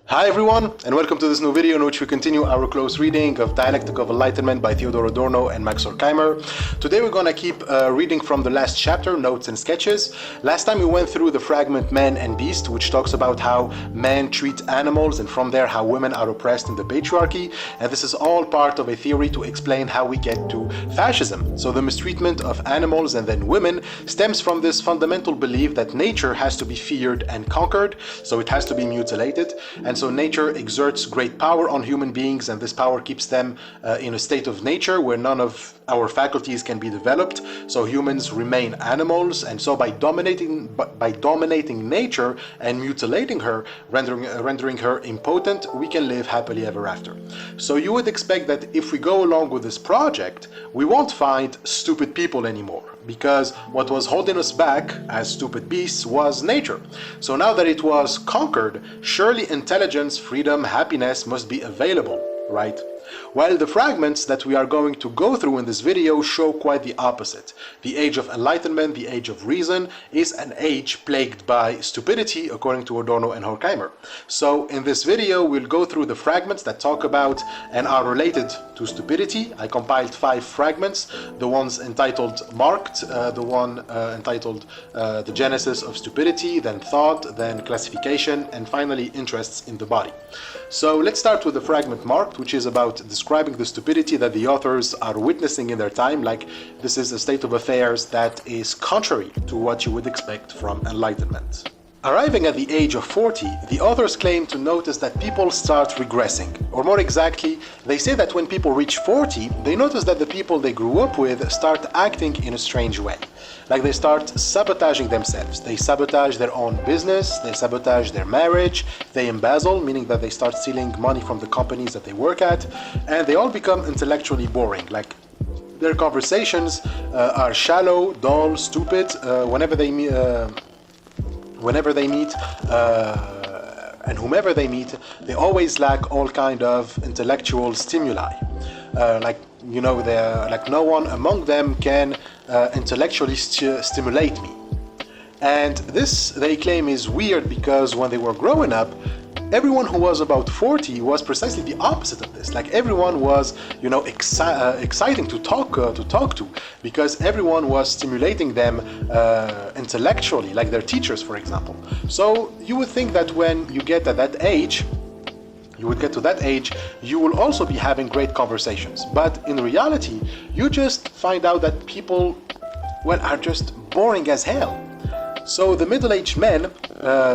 Hi everyone, and welcome to this new video in which we continue our close reading of Dialectic of Enlightenment by Theodor, Adorno and Horkheimer. Today we're going to keep reading from the last chapter, Notes and Sketches. Last time we went through the fragment Man and Beast, which talks about how men treat animals and from there how women are oppressed in the patriarchy. And this is all part of a theory to explain how we get to fascism. So the mistreatment of animals and then women stems from this fundamental belief that nature has to be feared and conquered, so it has to be mutilated. And so nature exerts great power on human beings, and this power keeps them in a state of nature where none of our faculties can be developed. So humans remain animals, and so by dominating nature and mutilating her, rendering her impotent, we can live happily ever after. So you would expect that if we go along with this project, we won't find stupid people anymore, because what was holding us back as stupid beasts was nature. So now that it was conquered, surely intelligence, freedom, happiness must be available, right? While the fragments that we are going to go through in this video show quite the opposite. The age of enlightenment, the age of reason, is an age plagued by stupidity, according to Adorno and Horkheimer. So in this video we'll go through the fragments that talk about and are related to stupidity. I compiled 5 fragments, the ones entitled Marked, the one entitled The Genesis of Stupidity, then Thought, then Classification, and finally Interests in the Body. So let's start with the fragment Marked, which is about describing the stupidity that the authors are witnessing in their time, like this is a state of affairs that is contrary to what you would expect from enlightenment. Arriving at the age of 40, the authors claim to notice that people start regressing. Or more exactly, they say that when people reach 40, they notice that the people they grew up with start acting in a strange way. Like they start sabotaging themselves. They sabotage their own business, they sabotage their marriage, they embezzle, meaning that they start stealing money from the companies that they work at, and they all become intellectually boring. Like their conversations are shallow, dull, stupid. Whenever they meet and whomever they meet, they always lack all kind of intellectual stimuli. Like no one among them can intellectually stimulate me. And this, they claim, is weird because when they were growing up, everyone who was about 40 was precisely the opposite of this. Like everyone was, exciting to talk to, because everyone was stimulating them intellectually, like their teachers, for example. So you would think that when you get to that age, you will also be having great conversations. But in reality, you just find out that people, well, are just boring as hell. So the middle-aged man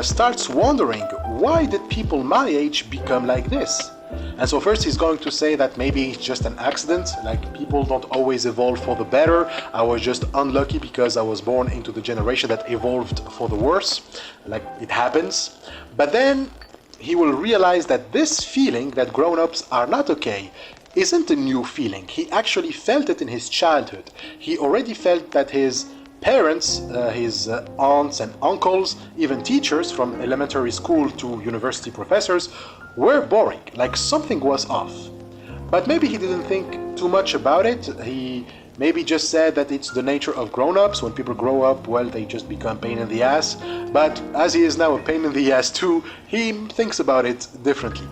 starts wondering, why did people my age become like this? And so first he's going to say that maybe it's just an accident, like people don't always evolve for the better. I was just unlucky because I was born into the generation that evolved for the worse, like it happens. But then he will realize that this feeling that grown-ups are not okay isn't a new feeling. He actually felt it in his childhood. He already felt that his parents, his aunts and uncles, even teachers from elementary school to university professors were boring, like something was off. But maybe he didn't think too much about it. He maybe just said that it's the nature of grown-ups. When people grow up, well, they just become pain in the ass. But as he is now a pain in the ass too, he thinks about it differently.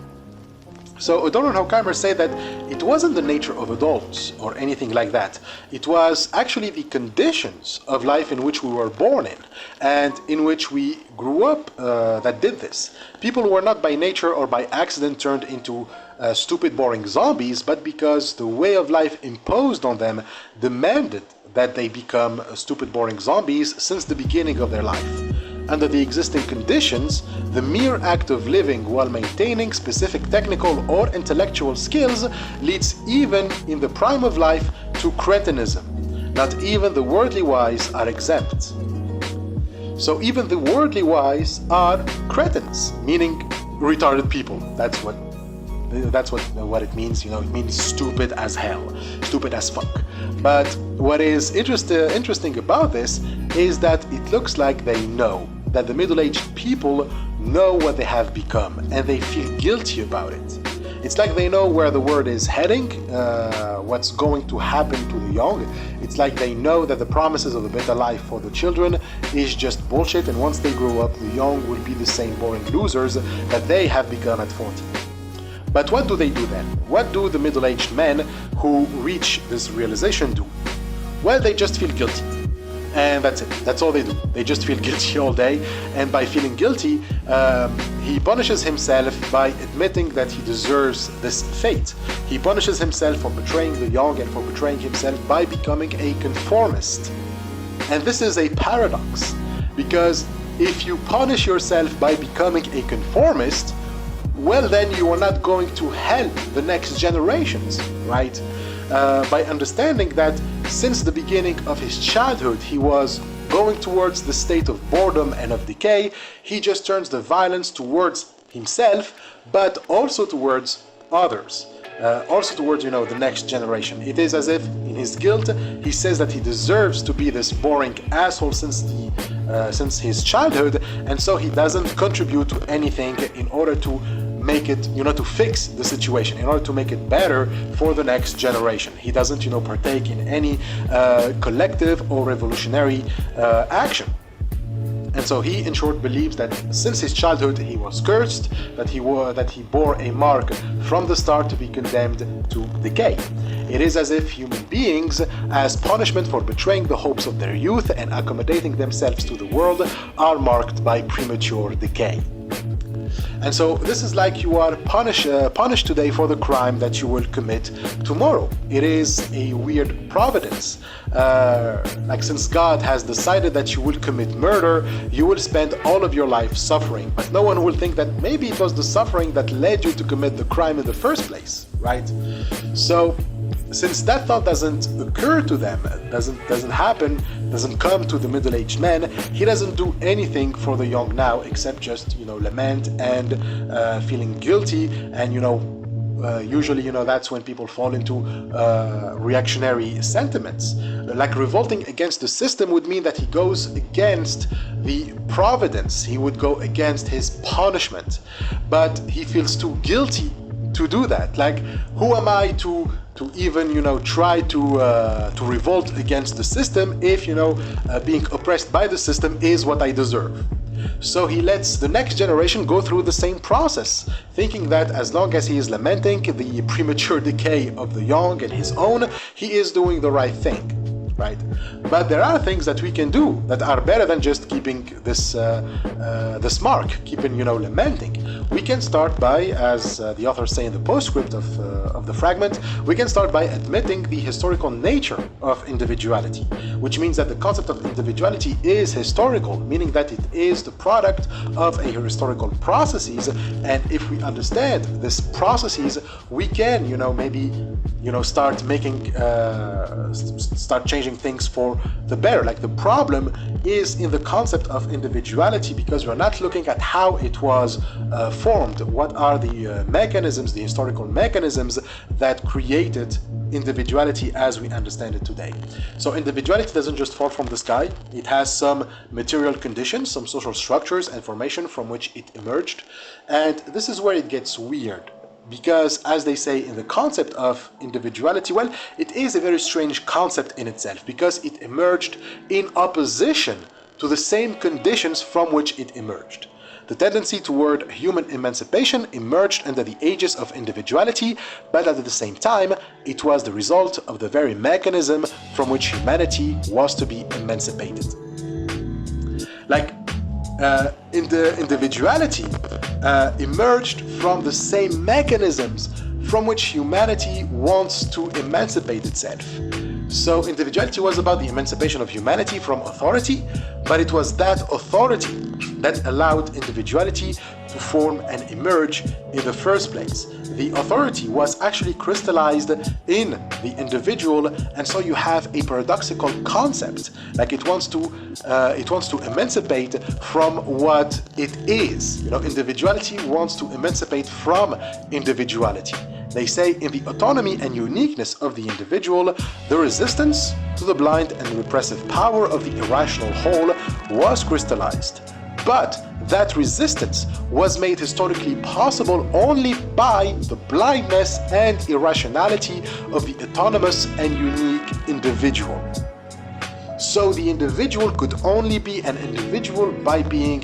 So Adorno and Horkheimer say that it wasn't the nature of adults or anything like that. It was actually the conditions of life in which we were born in and in which we grew up that did this. People were not by nature or by accident turned into stupid, boring zombies, but because the way of life imposed on them demanded that they become stupid, boring zombies since the beginning of their life. Under the existing conditions, the mere act of living while maintaining specific technical or intellectual skills leads even in the prime of life to cretinism. Not even the worldly wise are exempt. So even the worldly wise are cretins, meaning retarded people. That's what it means. It means stupid as hell, stupid as fuck. But what is interesting about this is that it looks like they know, that the middle-aged people know what they have become, and they feel guilty about it. It's like they know where the world is heading, what's going to happen to the young. It's like they know that the promises of a better life for the children is just bullshit, and once they grow up, the young will be the same boring losers that they have become at 40. But what do they do then? What do the middle-aged men who reach this realization do? Well, they just feel guilty. And that's it. That's all they do. They just feel guilty all day. And by feeling guilty, he punishes himself by admitting that he deserves this fate. He punishes himself for betraying the young and for betraying himself by becoming a conformist. And this is a paradox, because if you punish yourself by becoming a conformist, well, then you are not going to help the next generations, right? By understanding that since the beginning of his childhood he was going towards the state of boredom and of decay, he just turns the violence towards himself, but also towards others. Also towards, the next generation. It is as if, in his guilt, he says that he deserves to be this boring asshole since his childhood, and so he doesn't contribute to anything in order to make it, to fix the situation, in order to make it better for the next generation. He doesn't, partake in any collective or revolutionary action. And so he, in short, believes that since his childhood he was cursed, that he bore a mark from the start to be condemned to decay. It is as if human beings, as punishment for betraying the hopes of their youth and accommodating themselves to the world, are marked by premature decay. And so this is like you are punished today for the crime that you will commit tomorrow. It is a weird providence. Like since God has decided that you will commit murder, you will spend all of your life suffering. But no one will think that maybe it was the suffering that led you to commit the crime in the first place, right? So since that thought doesn't occur to them, doesn't happen, doesn't come to the middle-aged man, he doesn't do anything for the young now except just, lament and feeling guilty. And, usually, that's when people fall into reactionary sentiments. Like revolting against the system would mean that he goes against the providence. He would go against his punishment. But he feels too guilty to do that. Like, who am I to even try to revolt against the system if being oppressed by the system is what I deserve? So he lets the next generation go through the same process, thinking that as long as he is lamenting the premature decay of the young and his own, he is doing the right thing. Right? But there are things that we can do that are better than just keeping this mark, keeping lamenting. We can start by, as the authors say in the postscript of the fragment, we can start by admitting the historical nature of individuality, which means that the concept of individuality is historical, meaning that it is the product of a historical processes. And if we understand these processes, we can maybe start making start changing things for the better. Like the problem is in the concept of individuality, because we're not looking at how it was formed. What are the mechanisms, the historical mechanisms that created individuality as we understand it today? So individuality doesn't just fall from the sky. It has some material conditions, some social structures and formation from which it emerged. And this is where it gets weird. Because, as they say in the concept of individuality, well, it is a very strange concept in itself, because it emerged in opposition to the same conditions from which it emerged. The tendency toward human emancipation emerged under the aegis of individuality, but at the same time, it was the result of the very mechanism from which humanity was to be emancipated. Like, individuality emerged from the same mechanisms from which humanity wants to emancipate itself. So individuality was about the emancipation of humanity from authority, but it was that authority that allowed individuality to form and emerge in the first place. The authority was actually crystallized in the individual, and so you have a paradoxical concept. Like it wants to emancipate from what it is. Individuality wants to emancipate from individuality. They say in the autonomy and uniqueness of the individual, the resistance to the blind and repressive power of the irrational whole was crystallized. But that resistance was made historically possible only by the blindness and irrationality of the autonomous and unique individual. So the individual could only be an individual by being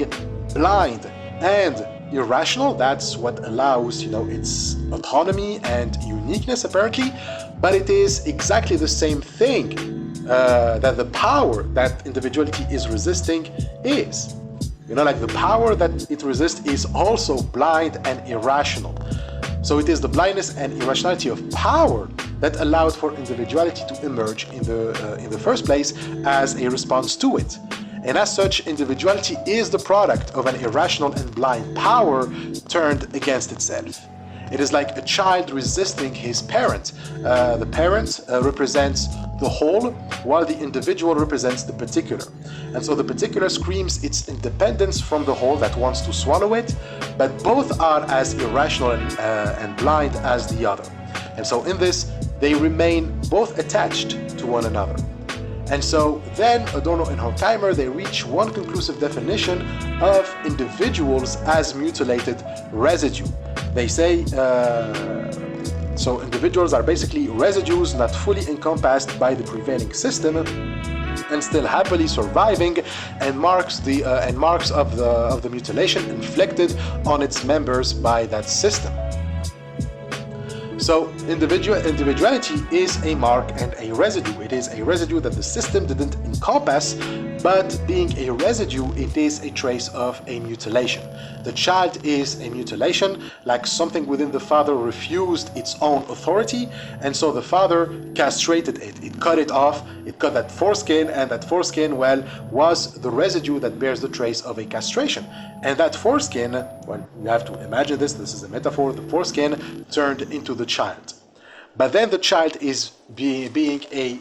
blind and irrational. That's what allows, its autonomy and uniqueness apparently, but it is exactly the same thing that the power that individuality is resisting is. Like the power that it resists is also blind and irrational. So it is the blindness and irrationality of power that allowed for individuality to emerge in the first place as a response to it. And as such, individuality is the product of an irrational and blind power turned against itself. It is like a child resisting his parent. The parent represents the whole, while the individual represents the particular. And so the particular screams its independence from the whole that wants to swallow it, but both are as irrational and blind as the other. And so in this, they remain both attached to one another. And so then Adorno and Horkheimer, they reach one conclusive definition of individuals as mutilated residue. They say, so individuals are basically residues not fully encompassed by the prevailing system and still happily surviving, and marks of the mutilation inflicted on its members by that system. So individuality is a mark and a residue. It is a residue that the system didn't encompass, but being a residue, it is a trace of a mutilation. The child is a mutilation, like something within the father refused its own authority, and so the father castrated it. It cut it off, it cut that foreskin, and that foreskin, well, was the residue that bears the trace of a castration. And that foreskin, well, you have to imagine this is a metaphor, the foreskin turned into the child. But then the child is being a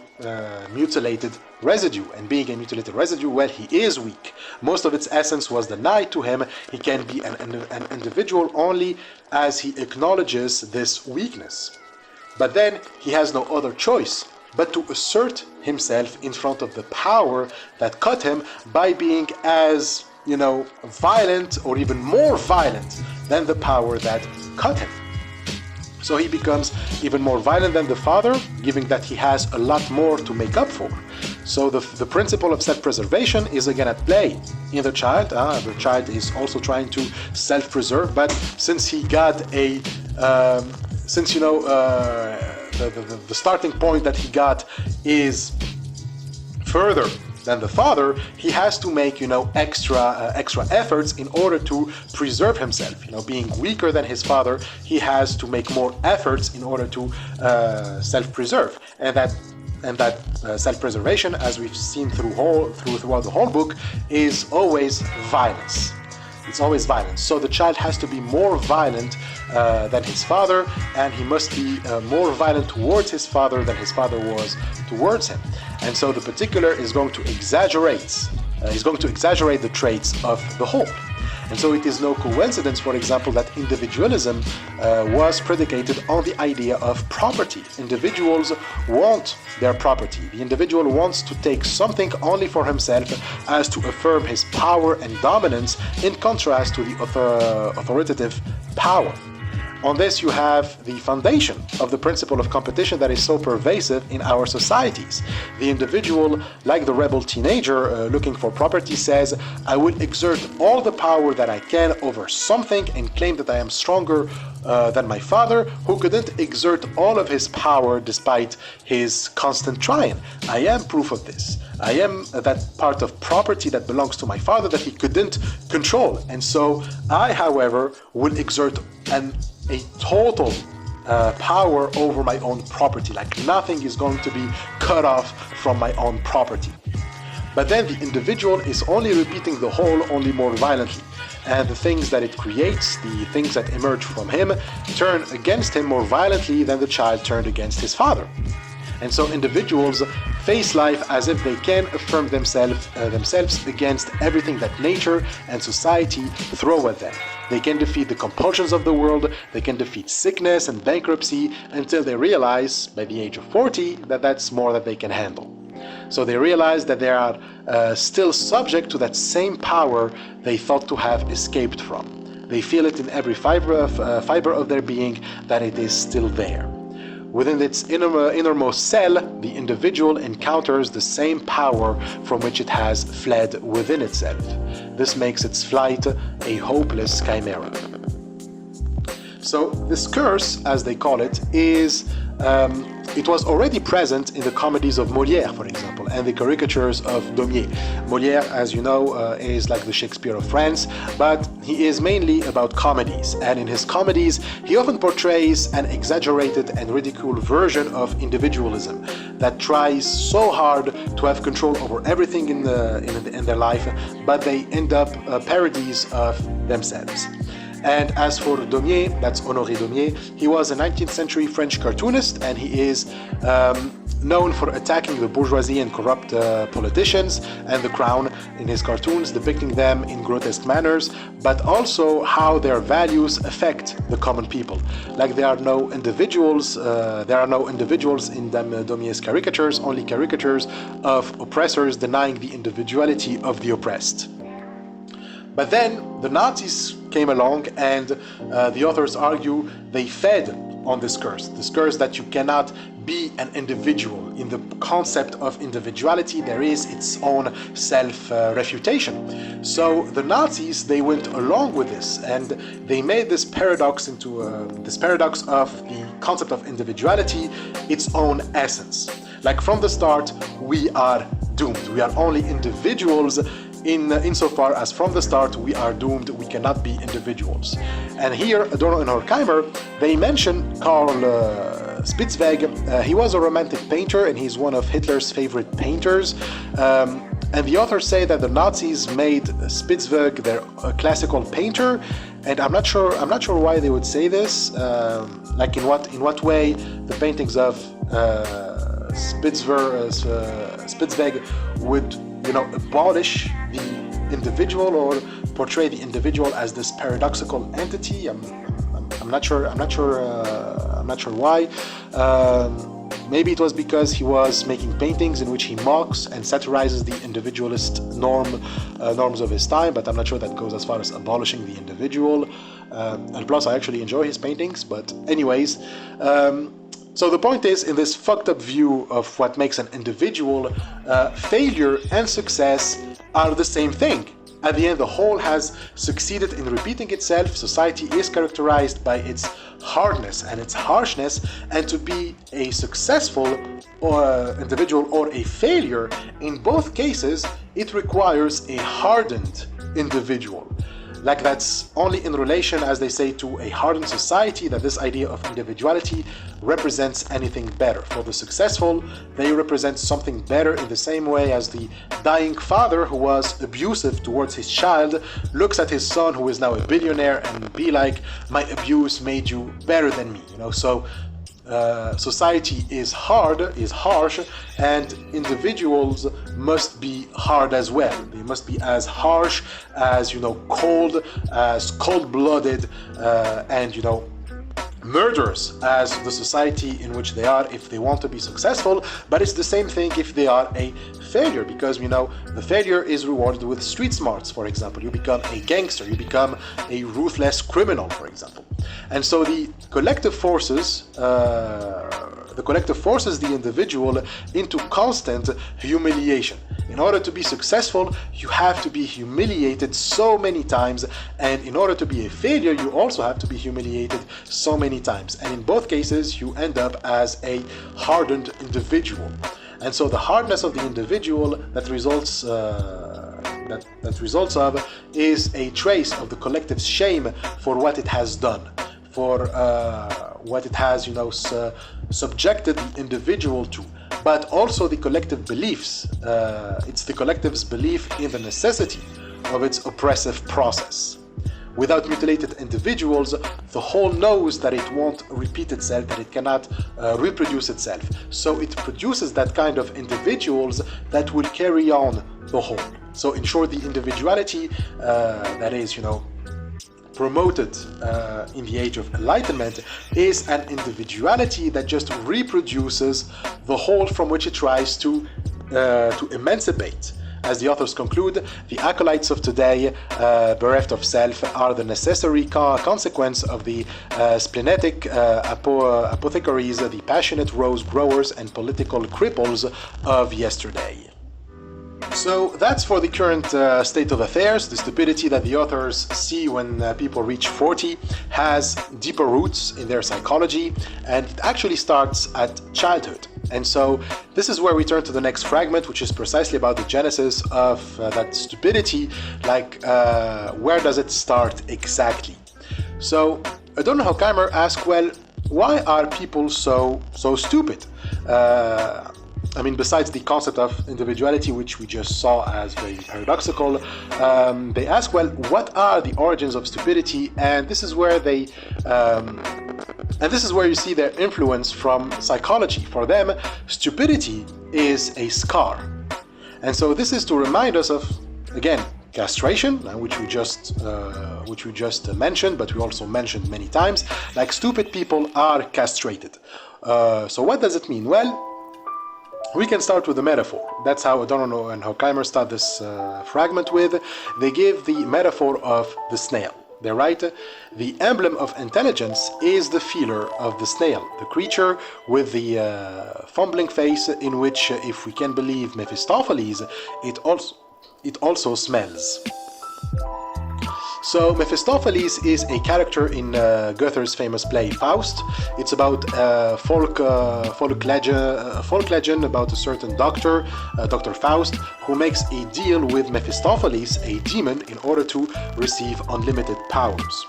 mutilated residue, and being a mutilated residue, well, he is weak. Most of its essence was denied to him. He can be an individual only as he acknowledges this weakness. But then he has no other choice but to assert himself in front of the power that cut him by being as, violent or even more violent than the power that cut him. So he becomes even more violent than the father, given that he has a lot more to make up for. So the principle of self-preservation is again at play in the child. The child is also trying to self-preserve, but since he got a, the starting point that he got is further than the father, he has to make, extra efforts in order to preserve himself. Being weaker than his father, he has to make more efforts in order to self-preserve. And that self-preservation, as we've seen throughout the whole book, is always violence. It's always violence. So the child has to be more violent than his father, and he must be more violent towards his father than his father was towards him. And so the particular is going to exaggerate the traits of the whole. And so it is no coincidence, for example, that individualism was predicated on the idea of property. Individuals want their property. The individual wants to take something only for himself as to affirm his power and dominance, in contrast to the authoritative power. On this, you have the foundation of the principle of competition that is so pervasive in our societies. The individual, like the rebel teenager looking for property, says, I will exert all the power that I can over something and claim that I am stronger than my father, who couldn't exert all of his power despite his constant trying. I am proof of this. I am that part of property that belongs to my father that he couldn't control. And so I, however, will exert a total power over my own property. Like nothing is going to be cut off from my own property. But then the individual is only repeating the whole, only more violently. And the things that it creates, the things that emerge from him, turn against him more violently than the child turned against his father. And so individuals face life as if they can affirm themselves against everything that nature and society throw at them. They can defeat the compulsions of the world, they can defeat sickness and bankruptcy until they realize, by the age of 40, that that's more than they can handle. So they realize that they are still subject to that same power they thought to have escaped from. They feel it in every fiber of their being that it is still there. Within its innermost cell, the individual encounters the same power from which it has fled within itself. This makes its flight a hopeless chimera. So this curse, as they call it, is it was already present in the comedies of Molière, for example, and the caricatures of Daumier. Molière, as you know, is like the Shakespeare of France, but he is mainly about comedies, and in his comedies he often portrays an exaggerated and ridiculed version of individualism that tries so hard to have control over everything in their life, but they end up parodies of themselves. And as for Daumier, that's Honoré Daumier, he was a 19th century French cartoonist, and he is known for attacking the bourgeoisie and corrupt politicians and the crown in his cartoons, depicting them in grotesque manners, but also how their values affect the common people. Like there are no individuals in Daumier's caricatures, only caricatures of oppressors denying the individuality of the oppressed. But then the Nazis came along, and the authors argue they fed on this curse that you cannot be an individual. In the concept of individuality, there is its own self-refutation. So the Nazis, they went along with this, and they made this paradox of the concept of individuality its own essence. Like from the start, we are doomed. We are only individuals insofar as from the start we are doomed, we cannot be individuals. And here, Adorno and Horkheimer, they mention Karl Spitzweg. He was a romantic painter, and he's one of Hitler's favorite painters. And the authors say that the Nazis made Spitzweg their classical painter, and I'm not sure why they would say this. Like in what way the paintings of Spitzweg would, abolish the individual or portray the individual as this paradoxical entity. I'm not sure why. Maybe it was because he was making paintings in which he mocks and satirizes the individualist norms of his time, but I'm not sure that goes as far as abolishing the individual. And plus, I actually enjoy his paintings, but anyways. So the point is, in this fucked up view of what makes an individual, failure and success are the same thing. At the end, the whole has succeeded in repeating itself. Society is characterized by its hardness and its harshness, and to be a successful individual or a failure, in both cases, it requires a hardened individual. Like that's only in relation, as they say, to a hardened society that this idea of individuality represents anything better. For the successful, they represent something better in the same way as the dying father who was abusive towards his child looks at his son who is now a billionaire and be like, my abuse made you better than me, So society is harsh, and individuals must be hard as well. They must be as harsh, as cold, as cold-blooded, and murderous as the society in which they are if they want to be successful. But it's the same thing if they are a failure, because the failure is rewarded with street smarts. For example, you become a gangster, you become a ruthless criminal, for example. And so the collective forces the individual into constant humiliation. In order to be successful, you have to be humiliated so many times, and in order to be a failure, you also have to be humiliated so many times. And in both cases, you end up as a hardened individual. And so the hardness of the individual that results of is a trace of the collective's shame for what it has done, for what it has, subjected the individual to, but also the collective beliefs. It's the collective's belief in the necessity of its oppressive process. Without mutilated individuals, the whole knows that it won't repeat itself, that it cannot reproduce itself. So it produces that kind of individuals that will carry on the whole. So in short, the individuality that is, promoted in the Age of Enlightenment is an individuality that just reproduces the whole from which it tries to to emancipate. As the authors conclude, the acolytes of today, bereft of self, are the necessary consequence of the splenetic apothecaries, the passionate rose growers, and political cripples of yesterday. So that's for the current state of affairs. The stupidity that the authors see when people reach 40 has deeper roots in their psychology, and it actually starts at childhood. And so this is where we turn to the next fragment, which is precisely about the genesis of that stupidity, like where does it start exactly? So Adorno and Horkheimer ask, well, why are people so stupid? I mean, besides the concept of individuality, which we just saw as very paradoxical, they ask, well, what are the origins of stupidity? And this is where they, and this is where you see their influence from psychology. For them, stupidity is a scar, and so this is to remind us of, again, castration, which we just mentioned, but we also mentioned many times. Like, stupid people are castrated. So what does it mean? Well, we can start with a metaphor. That's how Adorno and Horkheimer start this fragment with. They give the metaphor of the snail. They write, the emblem of intelligence is the feeler of the snail, the creature with the fumbling face in which, if we can believe Mephistopheles, it also smells. So Mephistopheles is a character in Goethe's famous play Faust. It's about a folk legend about a certain doctor, Dr. Faust, who makes a deal with Mephistopheles, a demon, in order to receive unlimited powers.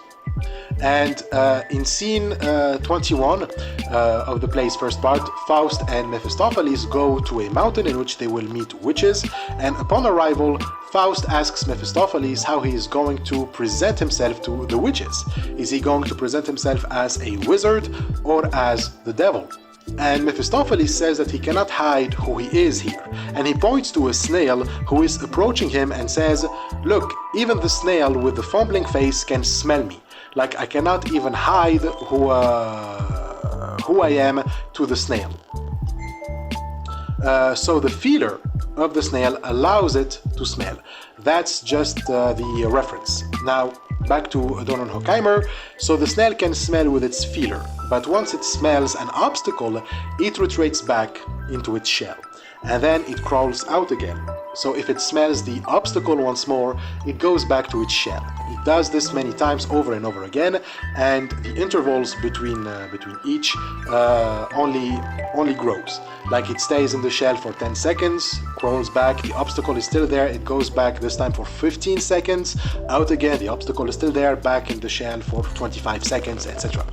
And in scene 21 of the play's first part, Faust and Mephistopheles go to a mountain in which they will meet witches, and upon arrival, Faust asks Mephistopheles how he is going to present himself to the witches. Is he going to present himself as a wizard or as the devil? And Mephistopheles says that he cannot hide who he is here, and he points to a snail who is approaching him and says, look, even the snail with the fumbling face can smell me. Like, I cannot even hide who I am to the snail. So the feeler of the snail allows it to smell. That's just the reference. Now, back to Adorno and Horkheimer. So the snail can smell with its feeler, but once it smells an obstacle, it retreats back into its shell, and then it crawls out again. So if it smells the obstacle once more, it goes back to its shell. It does this many times over and over again, and the intervals between each only grows. Like, it stays in the shell for 10 seconds, crawls back, the obstacle is still there, it goes back this time for 15 seconds, out again, the obstacle is still there, back in the shell for 25 seconds, etc.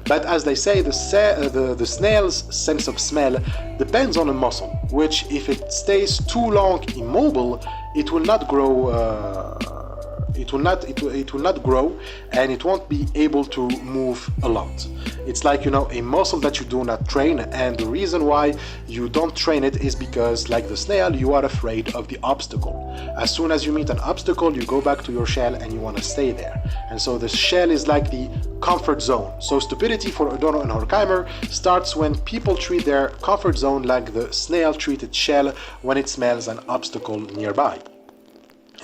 But as they say, the snail's sense of smell depends on a muscle, which, if it stays too long immobile, it will not grow. It will not grow, and it won't be able to move a lot. It's like, a muscle that you do not train, and the reason why you don't train it is because, like the snail, you are afraid of the obstacle. As soon as you meet an obstacle, you go back to your shell and you want to stay there. And so the shell is like the comfort zone. So stupidity for Adorno and Horkheimer starts when people treat their comfort zone like the snail treated shell when it smells an obstacle nearby.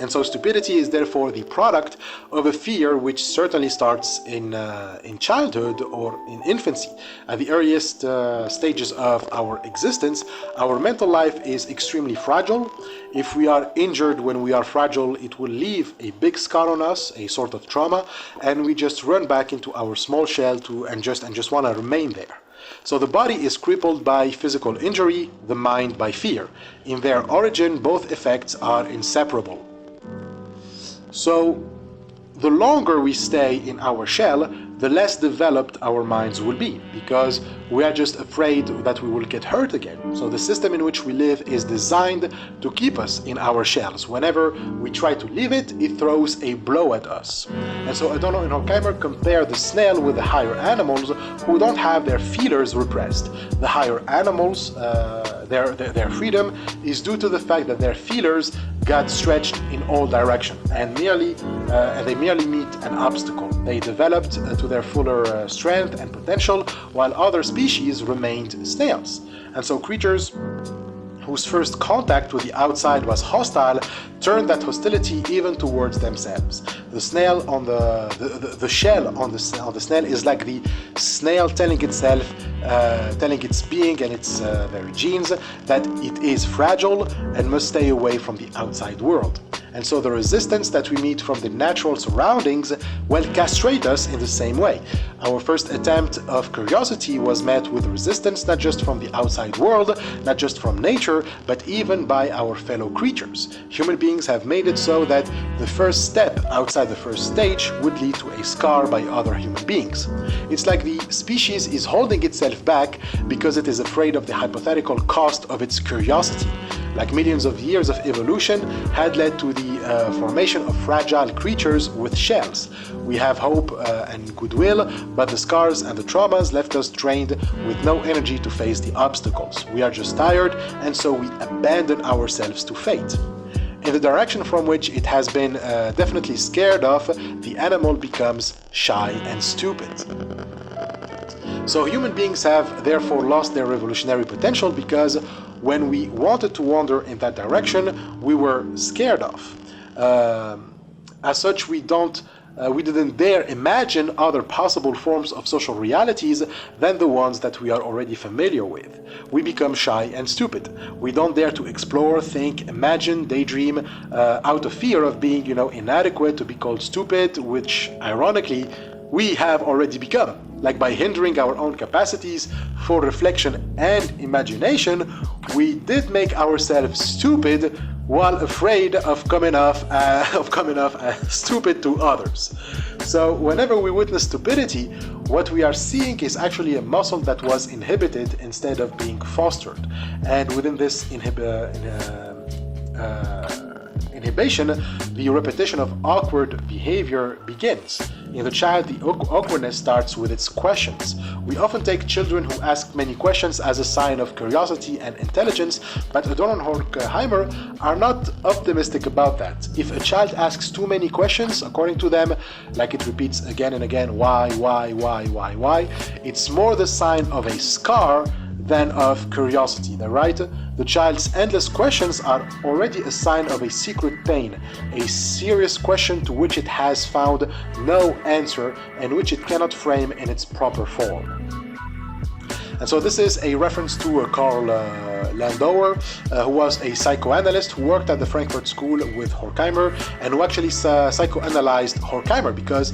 And so stupidity is therefore the product of a fear which certainly starts in childhood or in infancy. At the earliest stages of our existence, our mental life is extremely fragile. If we are injured when we are fragile, it will leave a big scar on us, a sort of trauma, and we just run back into our small shell and just want to remain there. So the body is crippled by physical injury, the mind by fear. In their origin, both effects are inseparable. So, the longer we stay in our shell, the less developed our minds will be, because we are just afraid that we will get hurt again. So the system in which we live is designed to keep us in our shells. Whenever we try to leave it, it throws a blow at us. And so Adorno and Horkheimer compare the snail with the higher animals who don't have their feelers repressed. The higher animals, their freedom is due to the fact that their feelers got stretched in all directions, and they merely meet an obstacle. They developed to their fuller strength and potential, while other species remained snails. And so creatures whose first contact with the outside was hostile, turn that hostility even towards themselves. The snail on the shell on the snail is like the snail telling itself, telling its being and its very genes that it is fragile and must stay away from the outside world. And so the resistance that we meet from the natural surroundings will castrate us in the same way. Our first attempt of curiosity was met with resistance not just from the outside world, not just from nature, but even by our fellow creatures. Human beings have made it so that the first step outside the first stage would lead to a scar by other human beings. It's like the species is holding itself back because it is afraid of the hypothetical cost of its curiosity. Like millions of years of evolution had led to the formation of fragile creatures with shells. We have hope and goodwill, but the scars and the traumas left us drained with no energy to face the obstacles. We are just tired, and so we abandon ourselves to fate. In the direction from which it has been definitely scared of, the animal becomes shy and stupid. So human beings have therefore lost their revolutionary potential because when we wanted to wander in that direction, we were scared of. As such, we didn't dare imagine other possible forms of social realities than the ones that we are already familiar with. We become shy and stupid. We don't dare to explore, think, imagine, daydream, out of fear of being, inadequate, to be called stupid, which, ironically, we have already become. Like by hindering our own capacities for reflection and imagination, we did make ourselves stupid while afraid of coming off as stupid to others. So whenever we witness stupidity, what we are seeing is actually a muscle that was inhibited instead of being fostered. And within this inhibition, the repetition of awkward behavior begins. In the child, the awkwardness starts with its questions. We often take children who ask many questions as a sign of curiosity and intelligence, but Adorno and Horkheimer are not optimistic about that. If a child asks too many questions, according to them, like it repeats again and again, why, it's more the sign of a scar than of curiosity, right? The child's endless questions are already a sign of a secret pain, a serious question to which it has found no answer and which it cannot frame in its proper form. And so this is a reference to Karl Landauer, who was a psychoanalyst who worked at the Frankfurt School with Horkheimer and who actually psychoanalyzed Horkheimer because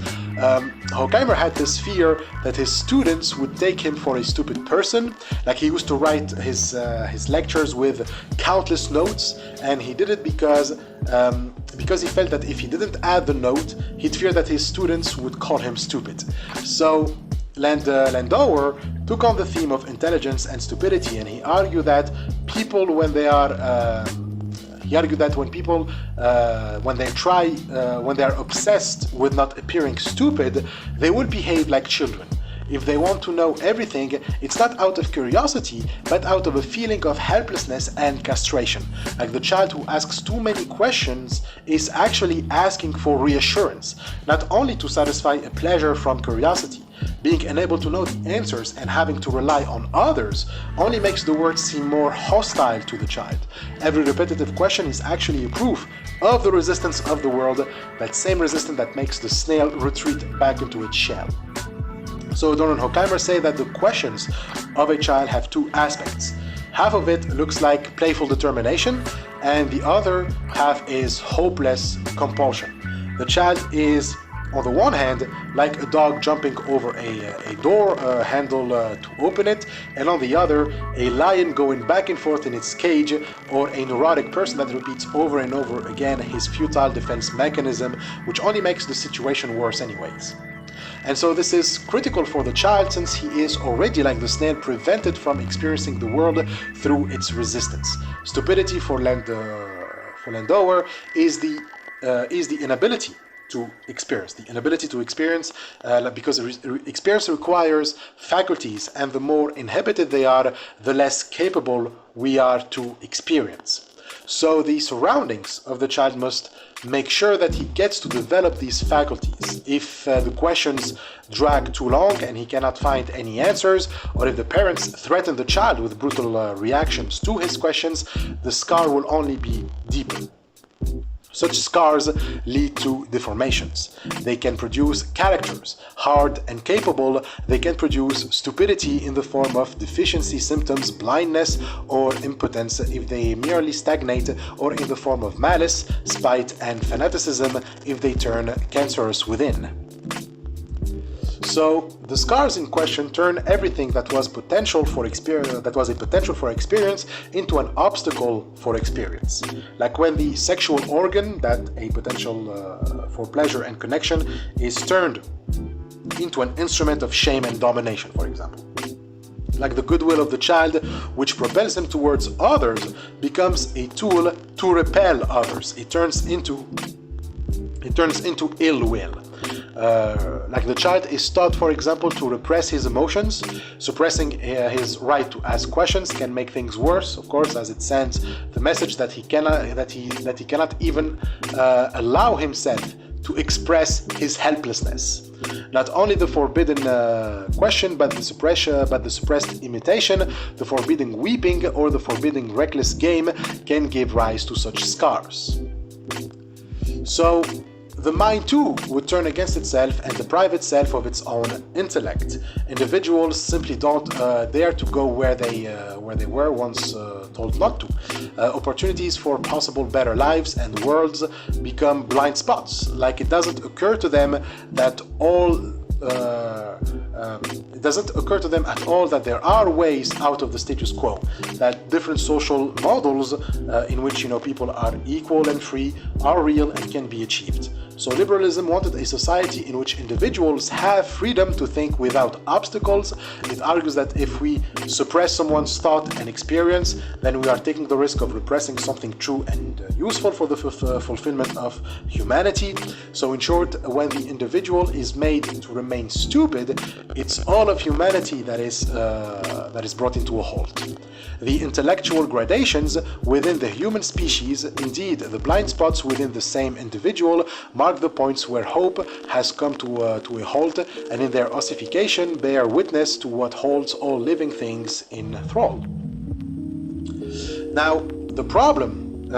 Horkheimer had this fear that his students would take him for a stupid person. Like he used to write his lectures with countless notes, and he did it because he felt that if he didn't add the note, he'd fear that his students would call him stupid. So Landauer took on the theme of intelligence and stupidity, and he argued that people, when they are obsessed with not appearing stupid, they would behave like children. If they want to know everything, it's not out of curiosity, but out of a feeling of helplessness and castration. Like the child who asks too many questions is actually asking for reassurance, not only to satisfy a pleasure from curiosity. Being unable to know the answers and having to rely on others only makes the world seem more hostile to the child. Every repetitive question is actually a proof of the resistance of the world, that same resistance that makes the snail retreat back into its shell. So Adorno and Horkheimer say that the questions of a child have two aspects. Half of it looks like playful determination, and the other half is hopeless compulsion. The child is, on the one hand, like a dog jumping over a door handle to open it, and on the other, a lion going back and forth in its cage, or a neurotic person that repeats over and over again his futile defense mechanism, which only makes the situation worse anyways. And so this is critical for the child, since he is already, like the snail, prevented from experiencing the world through its resistance. Stupidity for Landauer is the inability to experience. Because experience requires faculties, and the more inhibited they are, the less capable we are to experience. So the surroundings of the child must make sure that he gets to develop these faculties. If the questions drag too long and he cannot find any answers, or if the parents threaten the child with brutal reactions to his questions, the scar will only be deeper. Such scars lead to deformations. They can produce characters, hard and capable. They can produce stupidity in the form of deficiency symptoms, blindness, or impotence if they merely stagnate, or in the form of malice, spite, and fanaticism if they turn cancerous within. So the scars in question turn everything that was potential for experience into an obstacle for experience. Like when the sexual organ, that a potential for pleasure and connection, is turned into an instrument of shame and domination, for example. Like the goodwill of the child, which propels him towards others, becomes a tool to repel others. It turns into ill will. Like the child is taught, for example, to repress his emotions. Suppressing his right to ask questions can make things worse, of course, as it sends the message that he cannot even allow himself to express his helplessness. Not only the forbidden question, but the suppressed imitation, the forbidden weeping, or the forbidden reckless game can give rise to such scars. So the mind too would turn against itself and deprive itself of its own intellect. Individuals simply don't dare to go where they were once told not to. Opportunities for possible better lives and worlds become blind spots. Like it doesn't occur to them that there are ways out of the status quo, that different social models in which people are equal and free are real and can be achieved. So liberalism wanted a society in which individuals have freedom to think without obstacles. It argues that if we suppress someone's thought and experience, then we are taking the risk of repressing something true and useful for the fulfillment of humanity. So in short, when the individual is made to remain stupid, it's all of humanity that is brought into a halt. The intellectual gradations within the human species, indeed the blind spots within the same individual, mark the points where hope has come to a halt, and in their ossification bear witness to what holds all living things in thrall. Now, the problem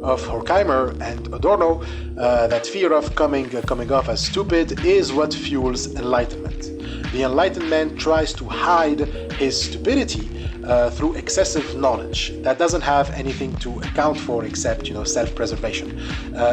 of Horkheimer and Adorno, that fear of coming off as stupid, is what fuels enlightenment. The enlightened man tries to hide his stupidity through excessive knowledge that doesn't have anything to account for except self-preservation.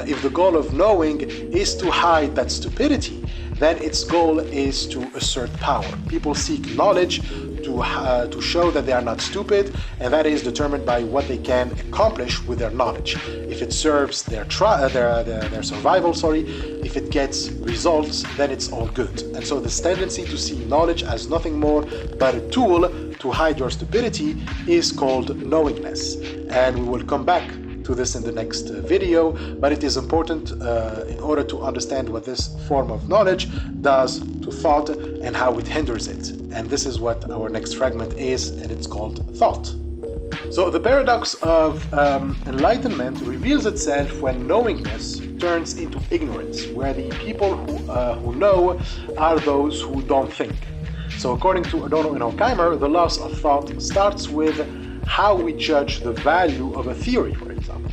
If the goal of knowing is to hide that stupidity, then its goal is to assert power. People seek knowledge to show that they are not stupid, and that is determined by what they can accomplish with their knowledge. If it serves their survival, if it gets results, then it's all good. And so this tendency to see knowledge as nothing more but a tool to hide your stupidity is called knowingness. And we will come back to this in the next video, but it is important in order to understand what this form of knowledge does to thought and how it hinders it. And this is what our next fragment is, and it's called thought. So the paradox of enlightenment reveals itself when knowingness turns into ignorance, where the people who know are those who don't think. So according to Adorno and Horkheimer, the loss of thought starts with how we judge the value of a theory, for example.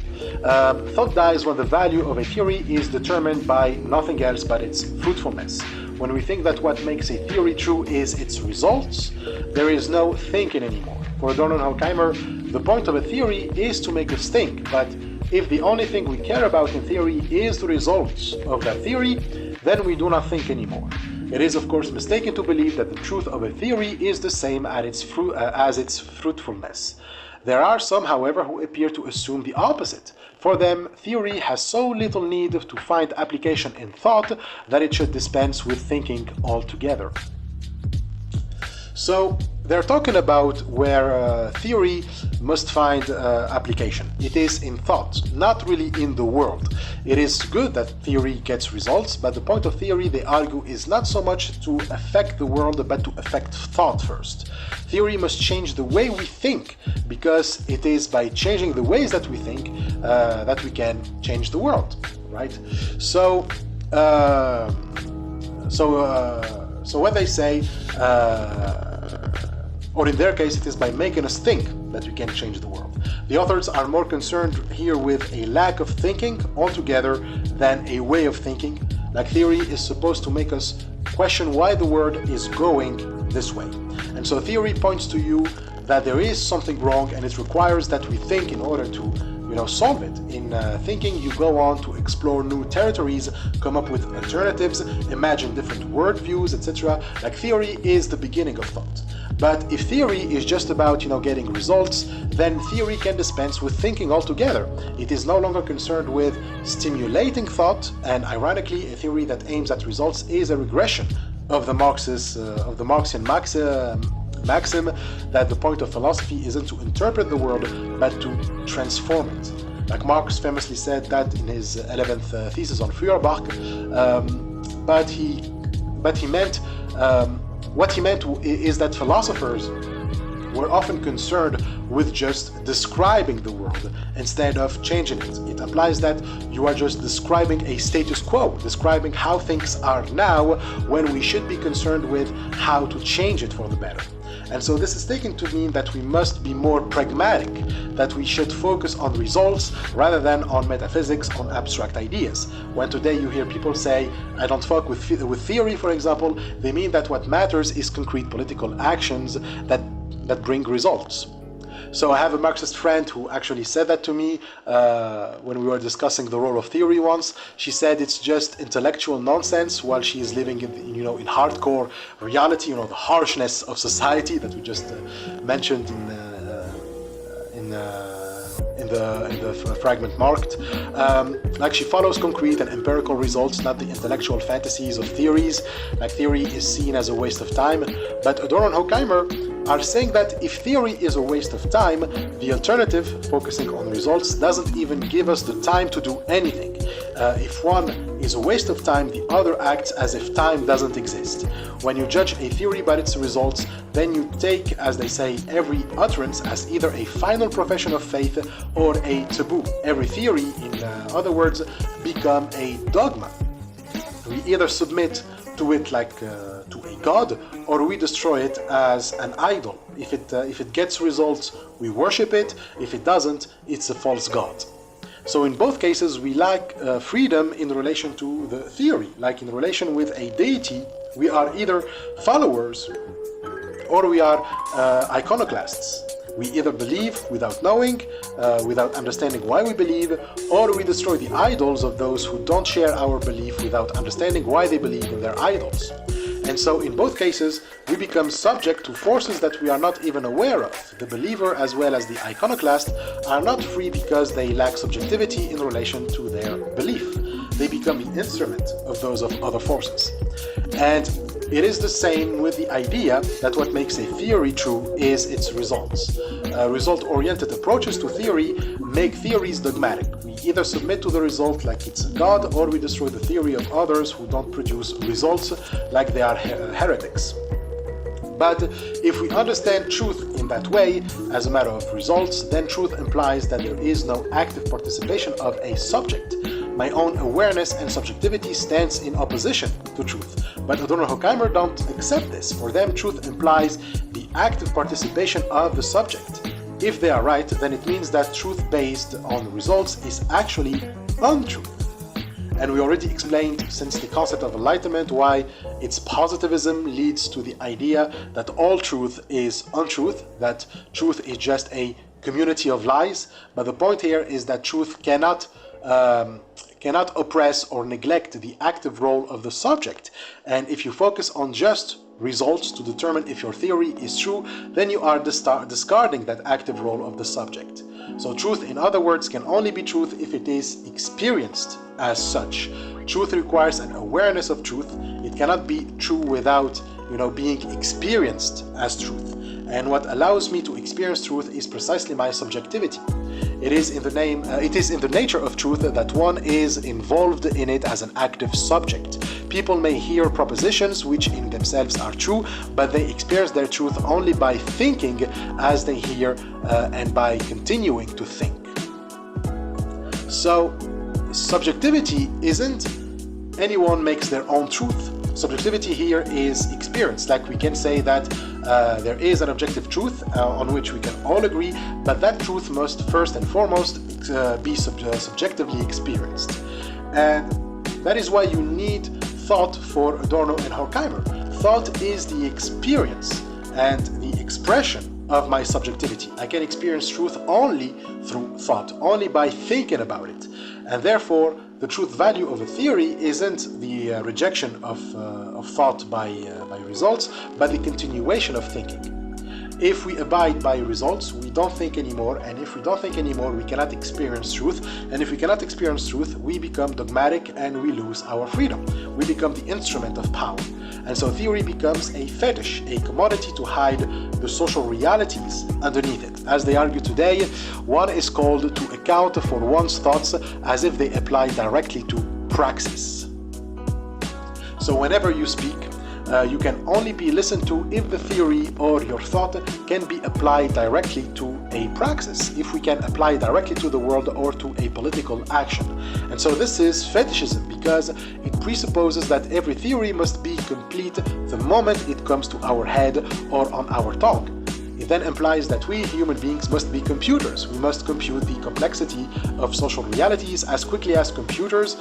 Thought dies when the value of a theory is determined by nothing else but its fruitfulness. When we think that what makes a theory true is its results, there is no thinking anymore. For Adorno and Horkheimer, the point of a theory is to make us think, but if the only thing we care about in theory is the results of that theory, then we do not think anymore. It is, of course, mistaken to believe that the truth of a theory is the same as its fruitfulness. There are some, however, who appear to assume the opposite. For them, theory has so little need to find application in thought that it should dispense with thinking altogether. So, they're talking about where theory must find application. It is in thought, not really in the world. It is good that theory gets results, but the point of theory, they argue, is not so much to affect the world, but to affect thought first. Theory must change the way we think, because it is by changing the ways that we think that we can change the world, right? So when they say, or in their case, it is by making us think that we can change the world. The authors are more concerned here with a lack of thinking altogether than a way of thinking. Like theory is supposed to make us question why the world is going this way. And so theory points to you that there is something wrong, and it requires that we think in order to solve it. In thinking, you go on to explore new territories, come up with alternatives, imagine different worldviews, etc. Like theory is the beginning of thought. But if theory is just about getting results, then theory can dispense with thinking altogether. It is no longer concerned with stimulating thought, and ironically, a theory that aims at results is a regression of the Marxian maxim that the point of philosophy isn't to interpret the world, but to transform it. Like Marx famously said that in his 11th thesis on Feuerbach, but he meant what he meant is that philosophers were often concerned with just describing the world instead of changing it. It implies that you are just describing a status quo, describing how things are now, when we should be concerned with how to change it for the better. And so this is taken to mean that we must be more pragmatic, that we should focus on results rather than on metaphysics, on abstract ideas. When today you hear people say, I don't fuck with theory, for example, they mean that what matters is concrete political actions that bring results. So I have a Marxist friend who actually said that to me when we were discussing the role of theory once. She said it's just intellectual nonsense while she is living in hardcore reality, the harshness of society that we just mentioned in the fragment marked. Like she follows concrete and empirical results, not the intellectual fantasies of theories. Like theory is seen as a waste of time. But Adorno and Horkheimer are saying that if theory is a waste of time, the alternative, focusing on results, doesn't even give us the time to do anything. If one is a waste of time, the other acts as if time doesn't exist. When you judge a theory by its results, then you take, as they say, every utterance as either a final profession of faith or a taboo. Every theory, in other words, become a dogma. We either submit to it like to a god, or we destroy it as an idol. If it gets results, we worship it. If it doesn't, it's a false god. So in both cases, we lack freedom in relation to the theory. Like in relation with a deity, we are either followers or we are iconoclasts. We either believe without knowing, without understanding why we believe, or we destroy the idols of those who don't share our belief without understanding why they believe in their idols. And so in both cases, we become subject to forces that we are not even aware of. The believer as well as the iconoclast are not free because they lack subjectivity in relation to their belief. They become the instrument of those of other forces. And it is the same with the idea that what makes a theory true is its results. Result-oriented approaches to theory make theories dogmatic. We either submit to the result like it's a god, or we destroy the theory of others who don't produce results like they are heretics. But if we understand truth in that way, as a matter of results, then truth implies that there is no active participation of a subject. My own awareness and subjectivity stands in opposition to truth. But Adorno and Horkheimer don't accept this. For them, truth implies the active participation of the subject. If they are right, then it means that truth based on results is actually untruth. And we already explained since the concept of enlightenment why its positivism leads to the idea that all truth is untruth, that truth is just a community of lies. But the point here is that truth cannot oppress or neglect the active role of the subject. And if you focus on just results to determine if your theory is true, then you are discarding that active role of the subject. So truth, in other words, can only be truth if it is experienced as such. Truth requires an awareness of truth. It cannot be true without being experienced as truth. And what allows me to experience truth is precisely my subjectivity. It is in the nature of truth that one is involved in it as an active subject. People may hear propositions which in themselves are true, but they experience their truth only by thinking as they hear and by continuing to think. So, subjectivity isn't anyone makes their own truth. Subjectivity here is experience. Like we can say that there is an objective truth on which we can all agree, but that truth must first and foremost be subjectively experienced. And that is why you need thought for Adorno and Horkheimer. Thought is the experience and the expression of my subjectivity. I can experience truth only through thought, only by thinking about it. And therefore, the truth value of a theory isn't the rejection of thought by results, but the continuation of thinking. If we abide by results, we don't think anymore, and if we don't think anymore, we cannot experience truth, and if we cannot experience truth, we become dogmatic and we lose our freedom. We become the instrument of power. And so theory becomes a fetish, a commodity to hide the social realities underneath it. As they argue today, one is called to account for one's thoughts as if they apply directly to praxis. So whenever you speak, you can only be listened to if the theory or your thought can be applied directly to a praxis, if we can apply directly to the world or to a political action. And so this is fetishism, because it presupposes that every theory must be complete the moment it comes to our head or on our tongue. It then implies that we human beings must be computers. We must compute the complexity of social realities as quickly as computers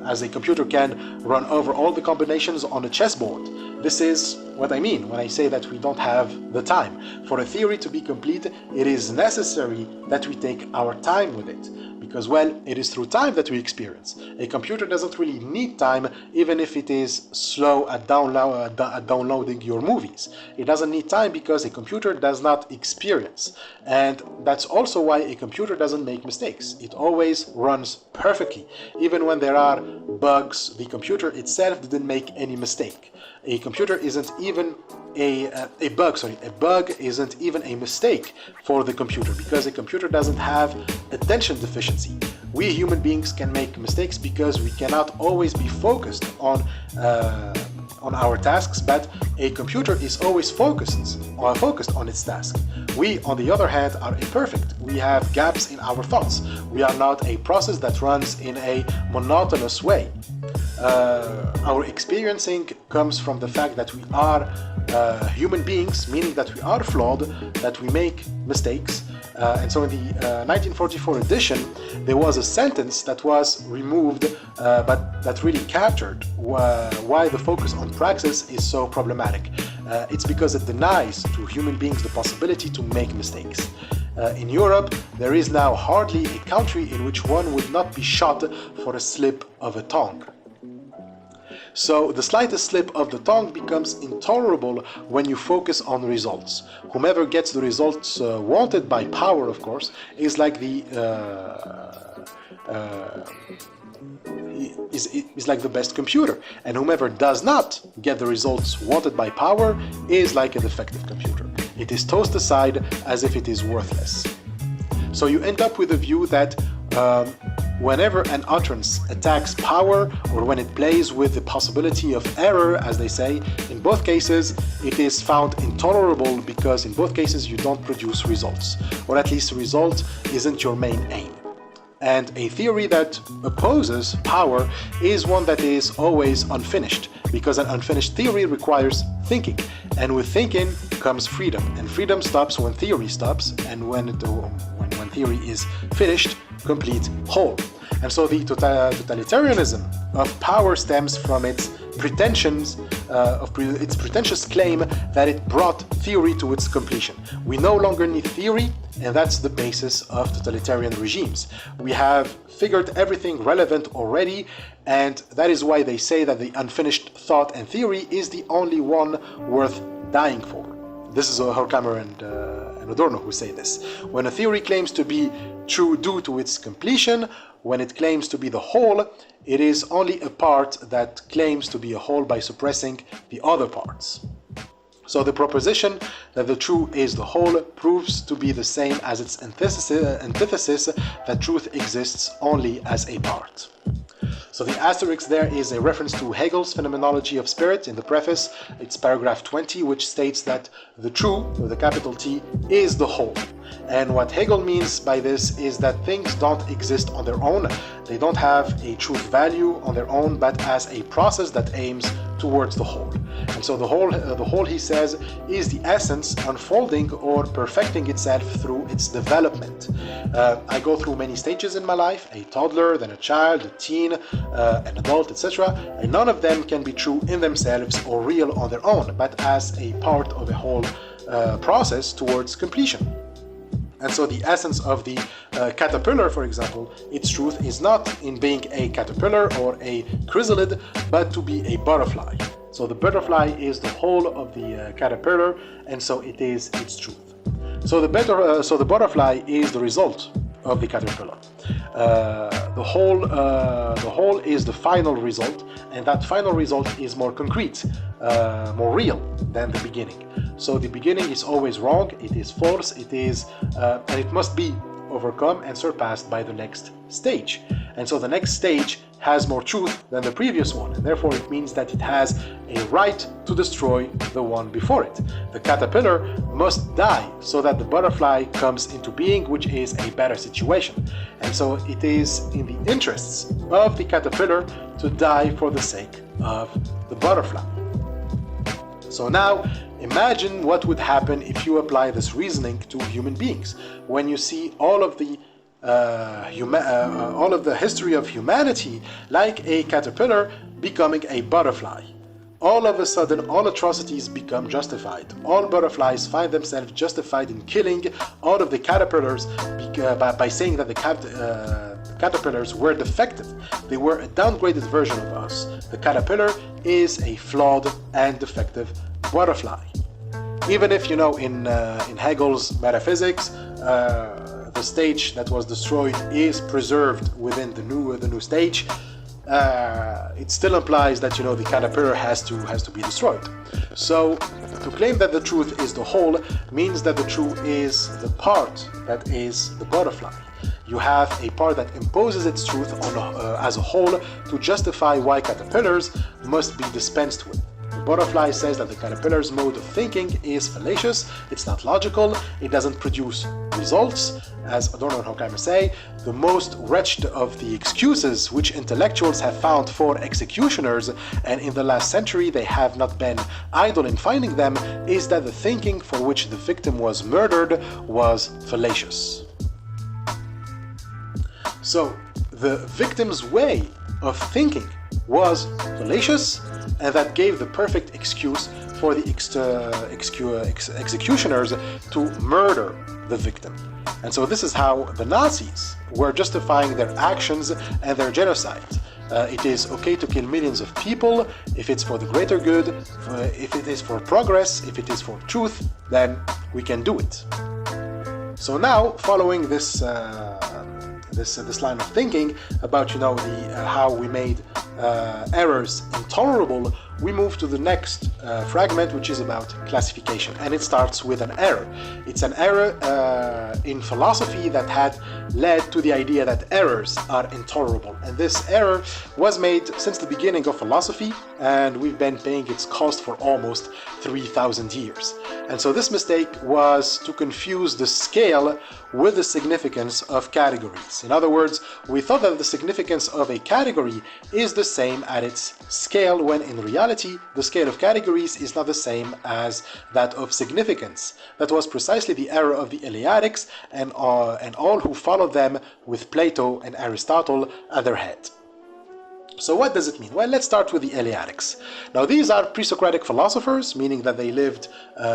as a computer can run over all the combinations on a chessboard. This is what I mean when I say that we don't have the time. For a theory to be complete, it is necessary that we take our time with it. Because, well, it is through time that we experience. A computer doesn't really need time, even if it is slow at downloading your movies. It doesn't need time because a computer does not experience. And that's also why a computer doesn't make mistakes. It always runs perfectly. Even when there are bugs, the computer itself didn't make any mistake. A computer isn't even a bug isn't even a mistake for the computer, because a computer doesn't have attention deficiency. We human beings can make mistakes because we cannot always be focused on our tasks, but a computer is always focused on its task. We, on the other hand, are imperfect. We have gaps in our thoughts. We are not a process that runs in a monotonous way. Our experiencing comes from the fact that we are human beings, meaning that we are flawed, that we make mistakes. And so in the 1944 edition, there was a sentence that was removed, but that really captured why the focus on praxis is so problematic. It's because it denies to human beings the possibility to make mistakes. In Europe, there is now hardly a country in which one would not be shot for a slip of a tongue. So the slightest slip of the tongue becomes intolerable when you focus on results. Whomever gets the results wanted by power, of course, is like the is like the best computer, and whomever does not get the results wanted by power is like a defective computer. It is tossed aside as if it is worthless. So you end up with a view that whenever an utterance attacks power, or when it plays with the possibility of error, as they say, in both cases it is found intolerable, because in both cases you don't produce results, or at least the result isn't your main aim. And a theory that opposes power is one that is always unfinished, because an unfinished theory requires thinking, and with thinking comes freedom, and freedom stops when theory stops, and when theory is finished, complete, whole. And so the totalitarianism of power stems from its pretensions, its pretentious claim that it brought theory to its completion. We no longer need theory, and that's the basis of totalitarian regimes. We have figured everything relevant already, and that is why they say that the unfinished thought and theory is the only one worth dying for. This is Horkheimer and Adorno who say this. When a theory claims to be true due to its completion, when it claims to be the whole, it is only a part that claims to be a whole by suppressing the other parts. So the proposition that the true is the whole proves to be the same as its antithesis that truth exists only as a part. So the asterisk there is a reference to Hegel's Phenomenology of Spirit in the preface. It's paragraph 20, which states that the true, with a capital T, is the whole. And what Hegel means by this is that things don't exist on their own. They don't have a truth value on their own, but as a process that aims towards the whole. And so the whole, he says, is the essence unfolding or perfecting itself through its development. I go through many stages in my life, a toddler, then a child, a teen, an adult, etc. And none of them can be true in themselves or real on their own, but as a part of a whole process towards completion. And so the essence of the caterpillar, for example, its truth is not in being a caterpillar or a chrysalid, but to be a butterfly. So the butterfly is the whole of the caterpillar, and so it is its truth. So the butterfly is the result of the caterpillar. The whole is the final result, and that final result is more concrete, more real than the beginning. So the beginning is always wrong, it is false, it is, and it must be overcome and surpassed by the next stage. And so the next stage has more truth than the previous one, and therefore it means that it has a right to destroy the one before it. The caterpillar must die so that the butterfly comes into being, which is a better situation. And so it is in the interests of the caterpillar to die for the sake of the butterfly. So now, imagine what would happen if you apply this reasoning to human beings. When you see all of the history of humanity like a caterpillar becoming a butterfly. All of a sudden, all atrocities become justified. All butterflies find themselves justified in killing all of the caterpillars by saying that the caterpillars were defective. They were a downgraded version of us. The caterpillar is a flawed and defective butterfly. Even if, you know, in Hegel's metaphysics, the stage that was destroyed is preserved within the new stage, it still implies that, you know, the caterpillar has to be destroyed. So to claim that the truth is the whole means that the true is the part that is the butterfly. You have a part that imposes its truth on as a whole to justify why caterpillars must be dispensed with. The butterfly says that the caterpillar's mode of thinking is fallacious, it's not logical, it doesn't produce results. As Adorno and Horkheimer say, the most wretched of the excuses which intellectuals have found for executioners, and in the last century they have not been idle in finding them, is that the thinking for which the victim was murdered was fallacious. So the victim's way of thinking was fallacious, and that gave the perfect excuse for the executioners to murder the victim. And so this is how the Nazis were justifying their actions and their genocide. It is okay to kill millions of people if it's for the greater good, if it is for progress, if it is for truth, then we can do it. So now, following this this line of thinking about, you know, how we made errors intolerable, we move to the next fragment, which is about classification, and it starts with an error. It's an error in philosophy that had led to the idea that errors are intolerable, and this error was made since the beginning of philosophy, and we've been paying its cost for almost 3,000 years. And so this mistake was to confuse the scale with the significance of categories. In other words, we thought that the significance of a category is the same at its scale, when in reality the scale of categories is not the same as that of significance. That was precisely the error of the Eleatics and all who followed them, with Plato and Aristotle at their head. So what does it mean? Well, let's start with the Eleatics. Now, these are pre-Socratic philosophers, meaning that they lived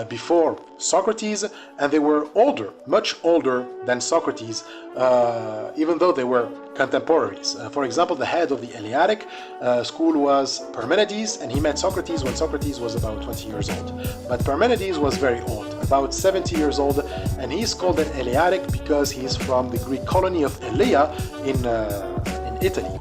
before Socrates, and they were older, much older than Socrates, even though they were contemporaries. For example, the head of the Eleatic school was Parmenides, and he met Socrates when Socrates was about 20 years old. But Parmenides was very old, about 70 years old, and he's called an Eleatic because he's from the Greek colony of Elea in Italy.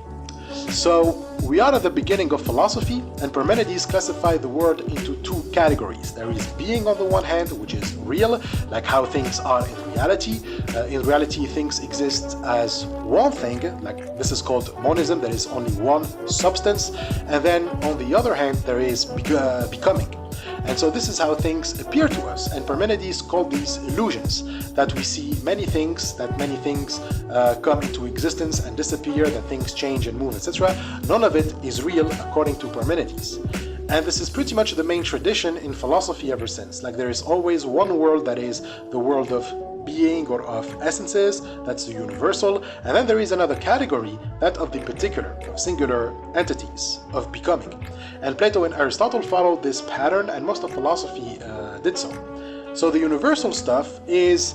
So we are at the beginning of philosophy, and Parmenides classified the world into two categories. There is being on the one hand, which is real, like how things are in reality. In reality, things exist as one thing, like this is called monism, there is only one substance. And then on the other hand, there is becoming. And so this is how things appear to us. And Parmenides called these illusions, that we see many things, that many things come into existence and disappear, that things change and move, etc. None of it is real according to Parmenides. And this is pretty much the main tradition in philosophy ever since. Like there is always one world that is the world of being or of essences, that's the universal, and then there is another category, that of the particular, of singular entities, of becoming. And Plato and Aristotle followed this pattern, and most of philosophy did so. So the universal stuff is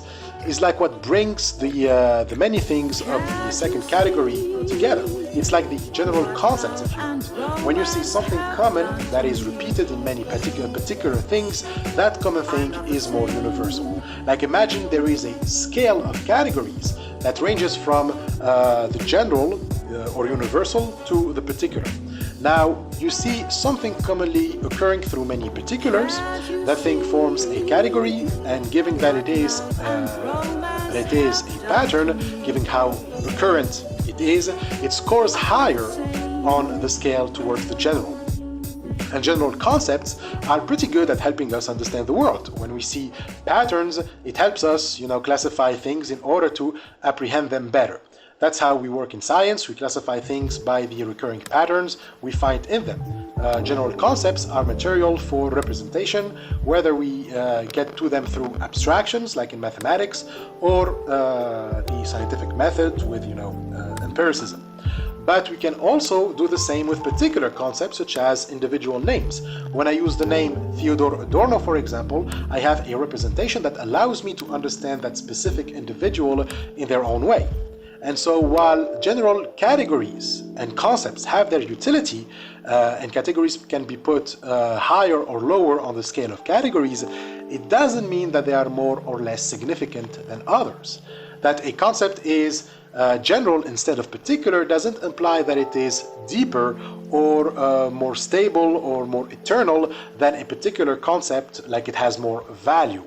like what brings the many things of the second category together. It's like the general concepts, if you want. When you see something common that is repeated in many particular things, that common thing is more universal. Like imagine there is a scale of categories that ranges from the general or universal to the particular. Now, you see something commonly occurring through many particulars. That thing forms a category, and given that it is a pattern, given how recurrent it is, it scores higher on the scale towards the general. And general concepts are pretty good at helping us understand the world. When we see patterns, it helps us, classify things in order to apprehend them better. That's how we work in science. We classify things by the recurring patterns we find in them. General concepts are material for representation, whether we get to them through abstractions, like in mathematics, or the scientific method with, empiricism. But we can also do the same with particular concepts, such as individual names. When I use the name Theodor Adorno, for example, I have a representation that allows me to understand that specific individual in their own way. And so while general categories and concepts have their utility, and categories can be put higher or lower on the scale of categories, it doesn't mean that they are more or less significant than others. That a concept is general instead of particular doesn't imply that it is deeper or more stable or more eternal than a particular concept, like it has more value.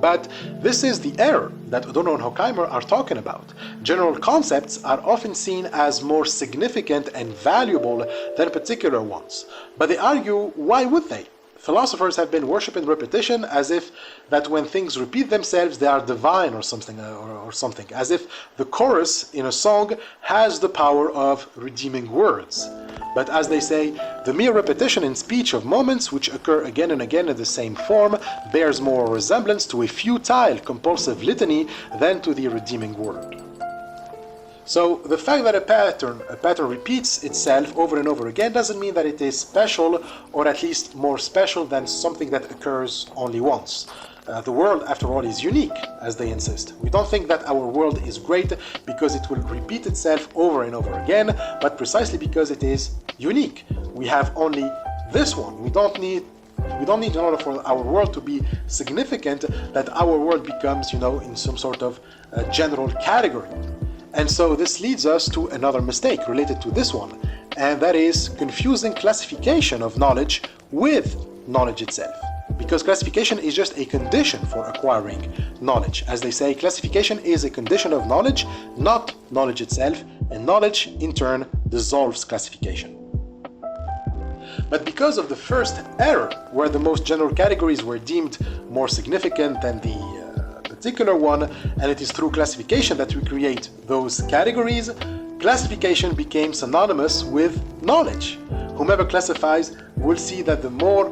But this is the error that Adorno and Horkheimer are talking about. General concepts are often seen as more significant and valuable than particular ones. But they argue, why would they? Philosophers have been worshipping repetition as if that when things repeat themselves they are divine or something, as if the chorus in a song has the power of redeeming words. But as they say, the mere repetition in speech of moments which occur again and again in the same form bears more resemblance to a futile, compulsive litany than to the redeeming word. So the fact that a pattern repeats itself over and over again doesn't mean that it is special, or at least more special than something that occurs only once. The world, after all, is unique, as they insist. We don't think that our world is great because it will repeat itself over and over again, but precisely because it is unique. We have only this one. We don't need in order for our world to be significant that our world becomes, in some sort of general category. And so this leads us to another mistake related to this one, and that is confusing classification of knowledge with knowledge itself. Because classification is just a condition for acquiring knowledge. As they say, classification is a condition of knowledge, not knowledge itself, and knowledge in turn dissolves classification. But because of the first error, where the most general categories were deemed more significant than the particular one, and it is through classification that we create those categories, classification became synonymous with knowledge. Whomever classifies will see that the more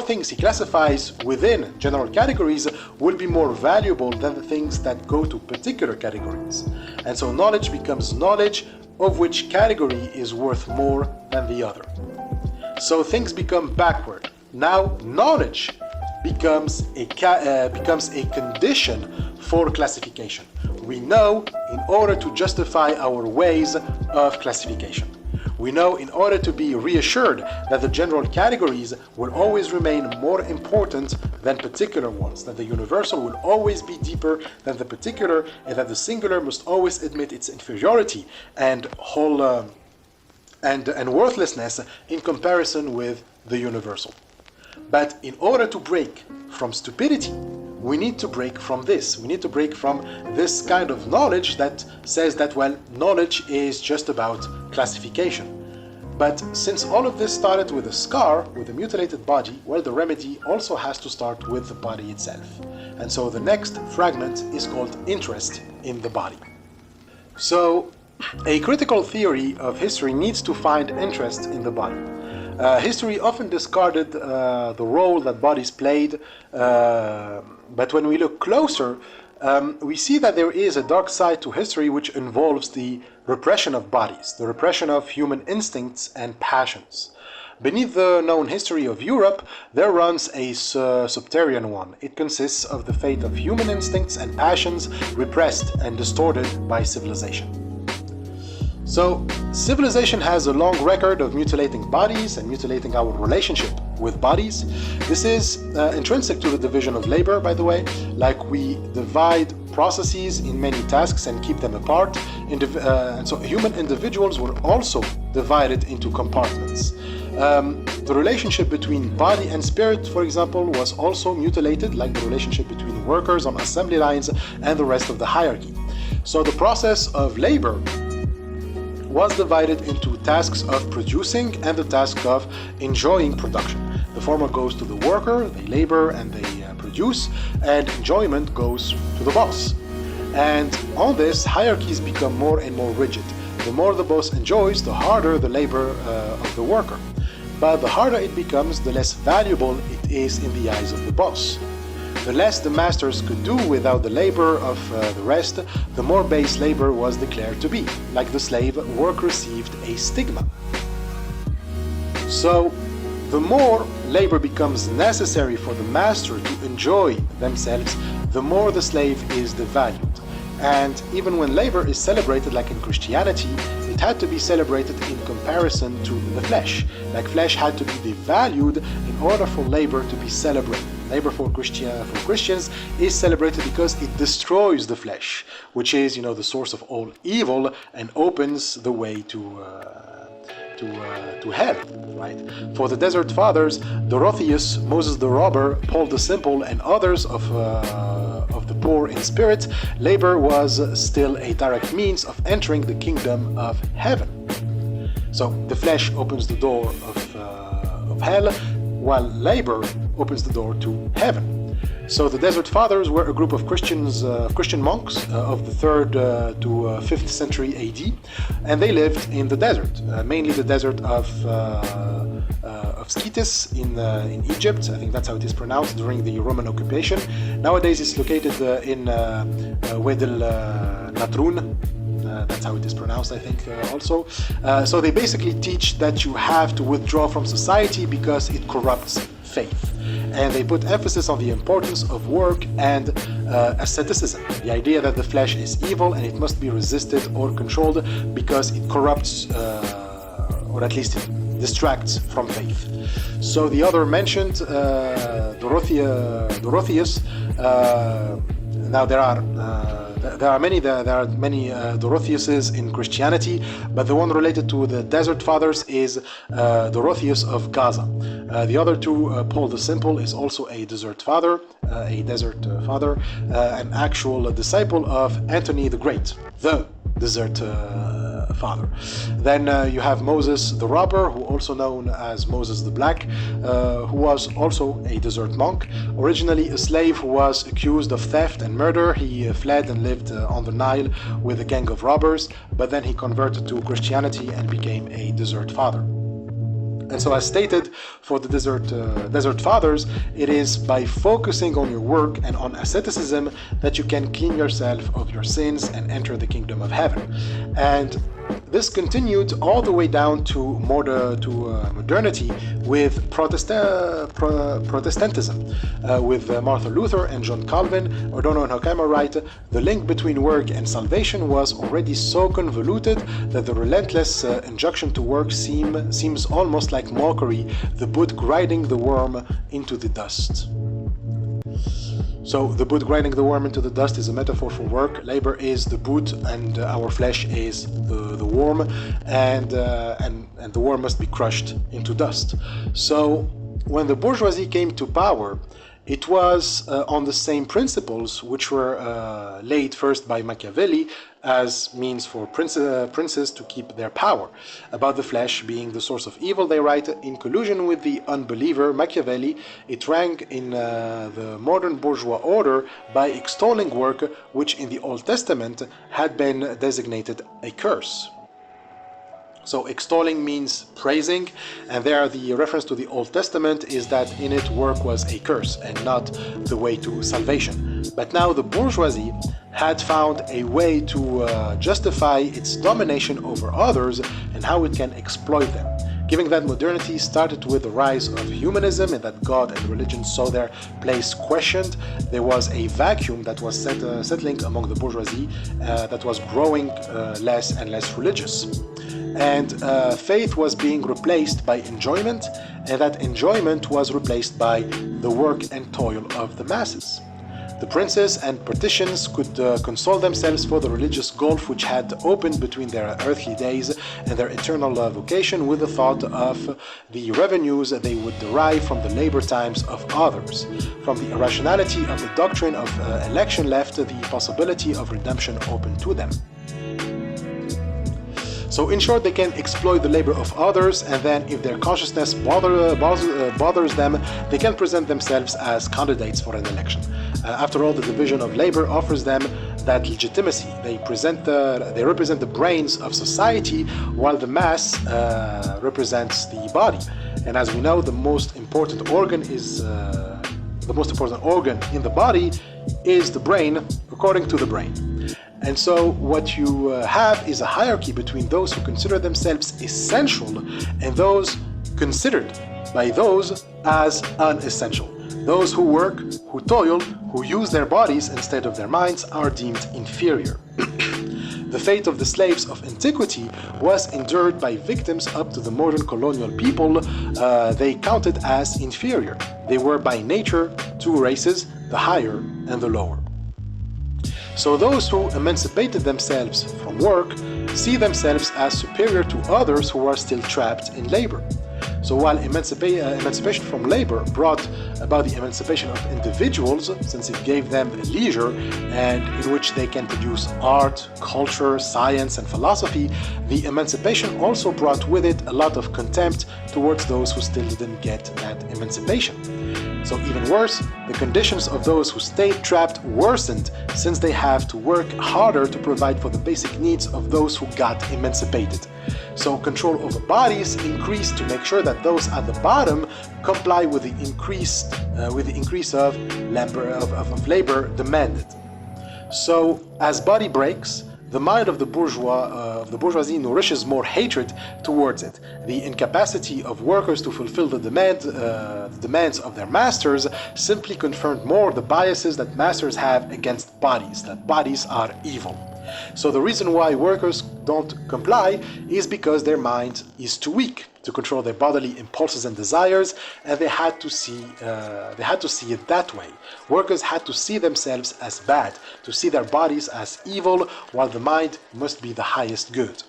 things he classifies within general categories will be more valuable than the things that go to particular categories. And so knowledge becomes knowledge of which category is worth more than the other. So things become backward. Now knowledge becomes a condition for classification. We know in order to justify our ways of classification. We know in order to be reassured that the general categories will always remain more important than particular ones, that the universal will always be deeper than the particular, and that the singular must always admit its inferiority and and worthlessness in comparison with the universal. But in order to break from stupidity, we need to break from this. We need to break from this kind of knowledge that says that, well, knowledge is just about classification. But since all of this started with a scar, with a mutilated body, well, the remedy also has to start with the body itself. And so the next fragment is called interest in the body. So a critical theory of history needs to find interest in the body. History often discarded the role that bodies played, but when we look closer, we see that there is a dark side to history which involves the repression of bodies, the repression of human instincts and passions. Beneath the known history of Europe, there runs a subterranean one. It consists of the fate of human instincts and passions repressed and distorted by civilization. So, civilization has a long record of mutilating bodies and mutilating our relationship with bodies. This is intrinsic to the division of labor, by the way, like we divide processes in many tasks and keep them apart. And so human individuals were also divided into compartments. The relationship between body and spirit, for example, was also mutilated, like the relationship between workers on assembly lines and the rest of the hierarchy. So the process of labor was divided into tasks of producing and the task of enjoying production. The former goes to the worker, they labor and they produce, and enjoyment goes to the boss. And on this, hierarchies become more and more rigid. The more the boss enjoys, the harder the labor of the worker. But the harder it becomes, the less valuable it is in the eyes of the boss. The less the masters could do without the labor of the rest, the more base labor was declared to be. Like the slave, work received a stigma. So, the more labor becomes necessary for the master to enjoy themselves, the more the slave is devalued. And even when labor is celebrated, like in Christianity, it had to be celebrated in comparison to the flesh. Like flesh had to be devalued in order for labor to be celebrated. Labor for Christians is celebrated because it destroys the flesh, which is, the source of all evil and opens the way to hell, right? For the Desert Fathers, Dorotheus, Moses the Robber, Paul the Simple, and others of the poor in spirit, labor was still a direct means of entering the kingdom of heaven. So the flesh opens the door of hell, while labor opens the door to heaven. So the Desert Fathers were a group of Christian monks of the 3rd to 5th century AD, and they lived in the desert, mainly the desert of Scetis in Egypt. I think that's how it is pronounced during the Roman occupation. Nowadays it's located in Wed el-Natrun. That's how it is pronounced, I think, also. So they basically teach that you have to withdraw from society because it corrupts faith. And they put emphasis on the importance of work and asceticism. The idea that the flesh is evil and it must be resisted or controlled because it corrupts, or at least it distracts from faith. So the other mentioned, Dorotheus, now there are many Dorotheuses in Christianity, but the one related to the Desert Fathers is Dorotheus of Gaza. The other two, Paul the Simple, is also a desert father, an actual disciple of Antony the Great, the desert father. Then you have Moses the Robber, who also known as Moses the Black, who was also a desert monk. Originally a slave who was accused of theft and murder. He fled and lived on the Nile with a gang of robbers, but then he converted to Christianity and became a desert father. And so, as stated, for the Desert Fathers, it is by focusing on your work and on asceticism that you can clean yourself of your sins and enter the kingdom of heaven. And This continued all the way down to modernity with Protestantism, with Martin Luther and John Calvin. Adorno and Horkheimer write, "The link between work and salvation was already so convoluted that the relentless injunction to work seems almost like mockery, the boot grinding the worm into the dust." So the boot grinding the worm into the dust is a metaphor for work. Labor is the boot, and our flesh is the worm, and the worm must be crushed into dust. So when the bourgeoisie came to power, it was on the same principles which were laid first by Machiavelli as means for princes to keep their power. About the flesh being the source of evil, they write, "In collusion with the unbeliever Machiavelli, it rank in the modern bourgeois order by extolling work, which in the Old Testament had been designated a curse." So extolling means praising, and there the reference to the Old Testament is that in it work was a curse and not the way to salvation. But now the bourgeoisie had found a way to justify its domination over others and how it can exploit them. Given that modernity started with the rise of humanism and that God and religion saw their place questioned, there was a vacuum that was settling among the bourgeoisie that was growing less and less religious. And faith was being replaced by enjoyment, and that enjoyment was replaced by the work and toil of the masses. The princes and patricians could console themselves for the religious gulf which had opened between their earthly days and their eternal vocation with the thought of the revenues they would derive from the labor times of others. From the irrationality of the doctrine of election left the possibility of redemption open to them. So in short, they can exploit the labor of others, and then if their consciousness bothers them, they can present themselves as candidates for an election. After all, the division of labor offers them that legitimacy. They represent the brains of society, while the mass represents the body. And as we know, the most important organ in the body is the brain, according to the brain. And so what you have is a hierarchy between those who consider themselves essential and those considered by those as unessential. Those who work, who toil, who use their bodies instead of their minds are deemed inferior. The fate of the slaves of antiquity was endured by victims up to the modern colonial people they counted as inferior. They were by nature two races, the higher and the lower. So those who emancipated themselves from work see themselves as superior to others who are still trapped in labor. So while emancipation from labor brought about the emancipation of individuals, since it gave them leisure and in which they can produce art, culture, science, and philosophy, the emancipation also brought with it a lot of contempt towards those who still didn't get that emancipation. So even worse, the conditions of those who stayed trapped worsened since they have to work harder to provide for the basic needs of those who got emancipated. So control over bodies increased to make sure that those at the bottom comply with the increase of labor demanded. So as body breaks, the mind of the bourgeoisie nourishes more hatred towards it. The incapacity of workers to fulfill the demands of their masters simply confirmed more the biases that masters have against bodies, that bodies are evil. So the reason why workers don't comply is because their mind is too weak to control their bodily impulses and desires, and they had to see it that way. Workers had to see themselves as bad, to see their bodies as evil, while the mind must be the highest good.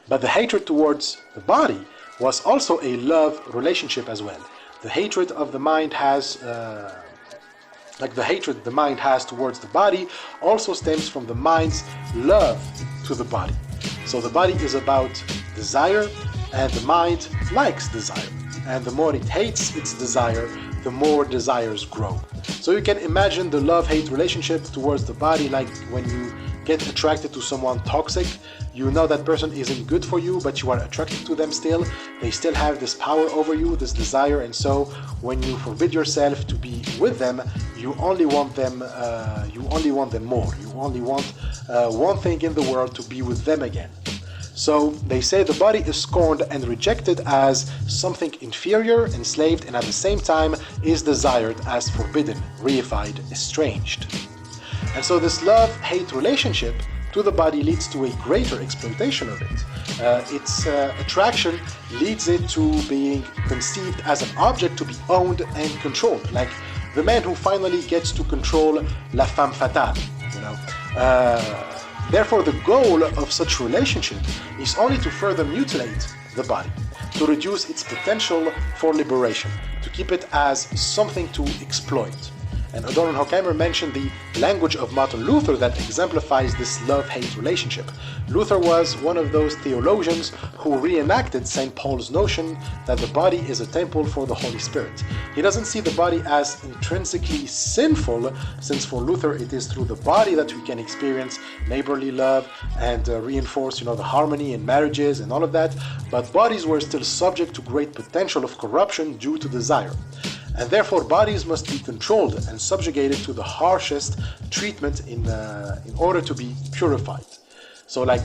But the hatred towards the body was also a love relationship as well. The hatred of the mind has the hatred the mind has towards the body also stems from the mind's love to the body. So the body is about desire, and the mind likes desire. And the more it hates its desire, the more desires grow. So you can imagine the love-hate relationship towards the body like when you get attracted to someone toxic. You know that person isn't good for you, but you are attracted to them still. They still have this power over you, this desire, and so when you forbid yourself to be with them, you only want them more. You only want one thing in the world, to be with them again. So they say the body is scorned and rejected as something inferior, enslaved, and at the same time is desired as forbidden, reified, estranged. And so this love-hate relationship to the body leads to a greater exploitation of it. Its attraction leads it to being conceived as an object to be owned and controlled, like the man who finally gets to control la femme fatale, you know. Therefore, the goal of such relationship is only to further mutilate the body, to reduce its potential for liberation, to keep it as something to exploit. And Adorno and Horkheimer mentioned the language of Martin Luther that exemplifies this love-hate relationship. Luther was one of those theologians who reenacted St. Paul's notion that the body is a temple for the Holy Spirit. He doesn't see the body as intrinsically sinful, since for Luther it is through the body that we can experience neighborly love and reinforce, the harmony in marriages and all of that. But bodies were still subject to great potential of corruption due to desire. And therefore bodies must be controlled and subjugated to the harshest treatment in order to be purified. So like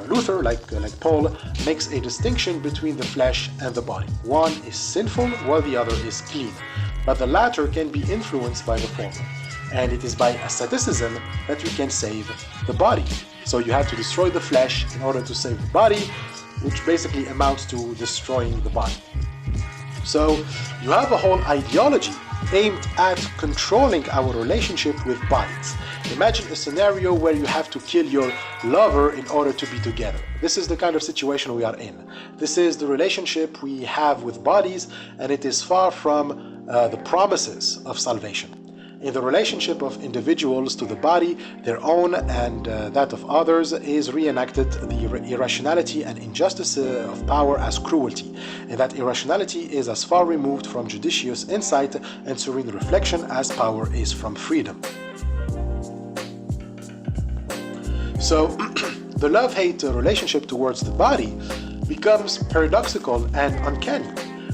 Luther, like Paul, makes a distinction between the flesh and the body. One is sinful while the other is clean, but the latter can be influenced by the former. And it is by asceticism that we can save the body. So you have to destroy the flesh in order to save the body, which basically amounts to destroying the body. So you have a whole ideology aimed at controlling our relationship with bodies. Imagine a scenario where you have to kill your lover in order to be together. This is the kind of situation we are in. This is the relationship we have with bodies, and it is far from the promises of salvation. In the relationship of individuals to the body, their own and that of others, is reenacted the irrationality and injustice of power as cruelty, and that irrationality is as far removed from judicious insight and serene reflection as power is from freedom. So, the love-hate relationship towards the body becomes paradoxical and uncanny.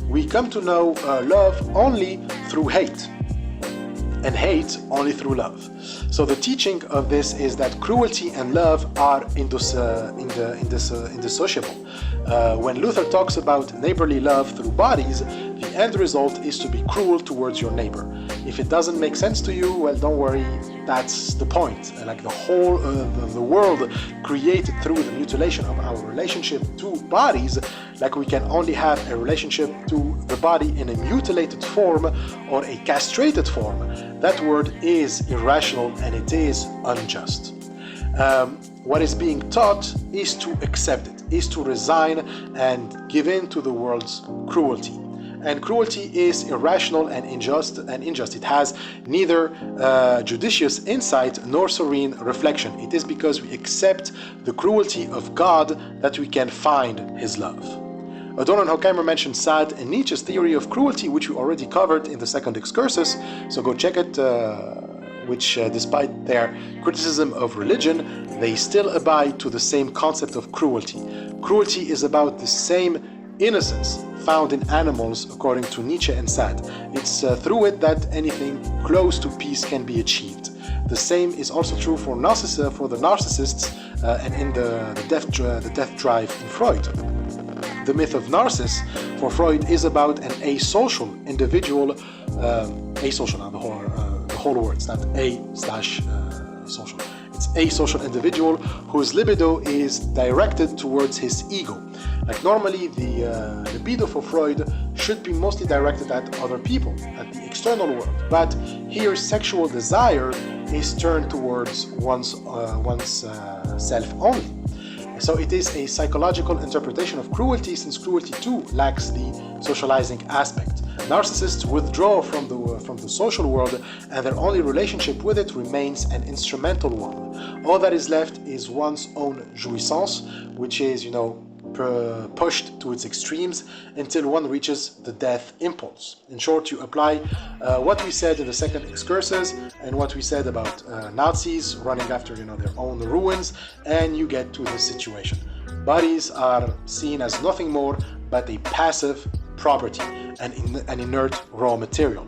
We come to know love only through hate, and hate only through love. So the teaching of this is that cruelty and love are indissociable. When Luther talks about neighborly love through bodies, the end result is to be cruel towards your neighbor. If it doesn't make sense to you, well, don't worry, that's the point. Like the whole the world created through the mutilation of our relationship to bodies, like we can only have a relationship to the body in a mutilated form or a castrated form. That word is irrational and it is unjust. What is being taught is to accept it, is to resign and give in to the world's cruelty. And cruelty is irrational and unjust. It has neither judicious insight nor serene reflection. It is because we accept the cruelty of God that we can find His love. Adorno and Horkheimer mentioned Sade and Nietzsche's theory of cruelty, which we already covered in the second excursus, so go check it, which despite their criticism of religion, they still abide to the same concept of cruelty. Cruelty is about the same innocence found in animals, according to Nietzsche and Sade. It's through it that anything close to peace can be achieved. The same is also true for the narcissists and in the death drive in Freud. The myth of Narcissus for Freud is about an asocial individual, asocial, now the whole word, it's not a/social. It's a social individual whose libido is directed towards his ego. Like normally the libido for Freud should be mostly directed at other people, at the external world. But here sexual desire is turned towards one's self only. So it is a psychological interpretation of cruelty, since cruelty too lacks the socializing aspect. Narcissists withdraw from the social world, and their only relationship with it remains an instrumental one. All that is left is one's own jouissance, which is, pushed to its extremes until one reaches the death impulse. In short, you apply what we said in the second excursus and what we said about Nazis running after their own ruins, and you get to this situation. Bodies are seen as nothing more but a passive property, an inert raw material.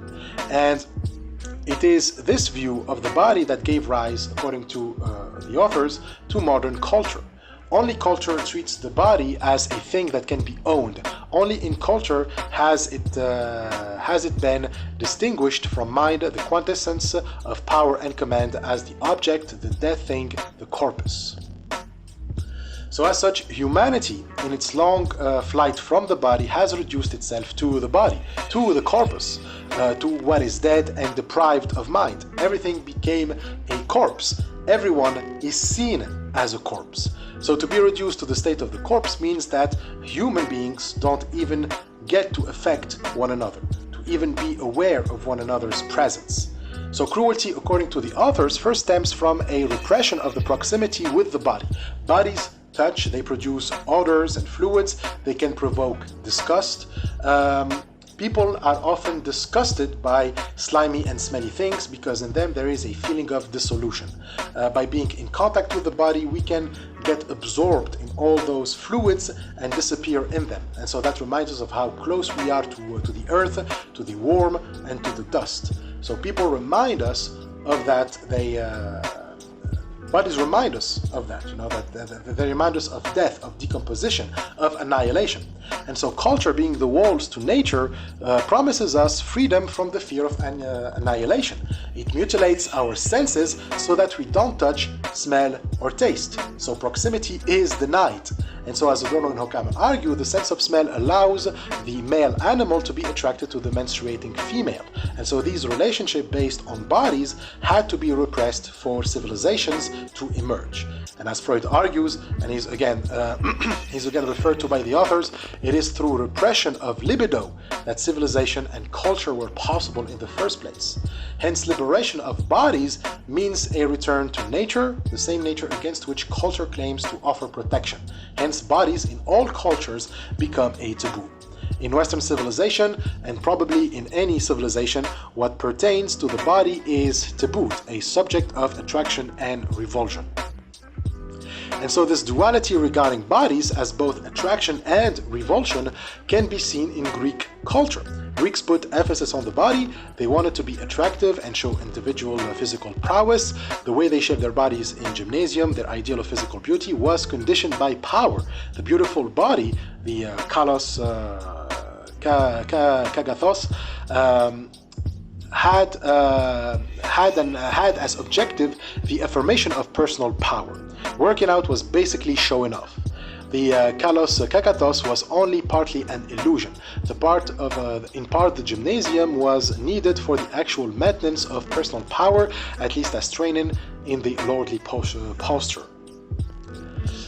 And it is this view of the body that gave rise, according to the authors, to modern culture. Only culture treats the body as a thing that can be owned. Only in culture has it been distinguished from mind, the quintessence of power and command, as the object, the dead thing, the corpus. So as such, humanity, in its long flight from the body, has reduced itself to the body, to the corpus, to what is dead and deprived of mind. Everything became a corpse. Everyone is seen as a corpse. So to be reduced to the state of the corpse means that human beings don't even get to affect one another, to even be aware of one another's presence. So cruelty, according to the authors, first stems from a repression of the proximity with the body. Bodies touch, they produce odors and fluids, they can provoke disgust. People are often disgusted by slimy and smelly things because in them there is a feeling of dissolution. By being in contact with the body, we can get absorbed in all those fluids and disappear in them. And so that reminds us of how close we are to the earth, to the worm, and to the dust. So people remind us of that. Bodies remind us of that, that they remind us of death, of decomposition, of annihilation. And so culture, being the walls to nature, promises us freedom from the fear of annihilation. It mutilates our senses so that we don't touch, smell, or taste. So proximity is denied. And so, as Adorno and Horkheimer argue, the sense of smell allows the male animal to be attracted to the menstruating female. And so these relationships based on bodies had to be repressed for civilizations to emerge. And as Freud argues, and he's again referred to by the authors, it is through repression of libido that civilization and culture were possible in the first place. Hence, liberation of bodies means a return to nature, the same nature against which culture claims to offer protection. Hence, bodies in all cultures become a taboo. In Western civilization, and probably in any civilization, what pertains to the body is tabooed, a subject of attraction and revulsion. And so this duality regarding bodies as both attraction and revulsion can be seen in Greek culture. Greeks put emphasis on the body. They wanted to be attractive and show individual physical prowess. The way they shaped their bodies in gymnasium, their ideal of physical beauty, was conditioned by power. The beautiful body, the kalos kagathos, had as objective the affirmation of personal power. Working out was basically showing off. The kalos kakatos was only partly an illusion. In part, the gymnasium was needed for the actual maintenance of personal power, at least as training in the lordly posture.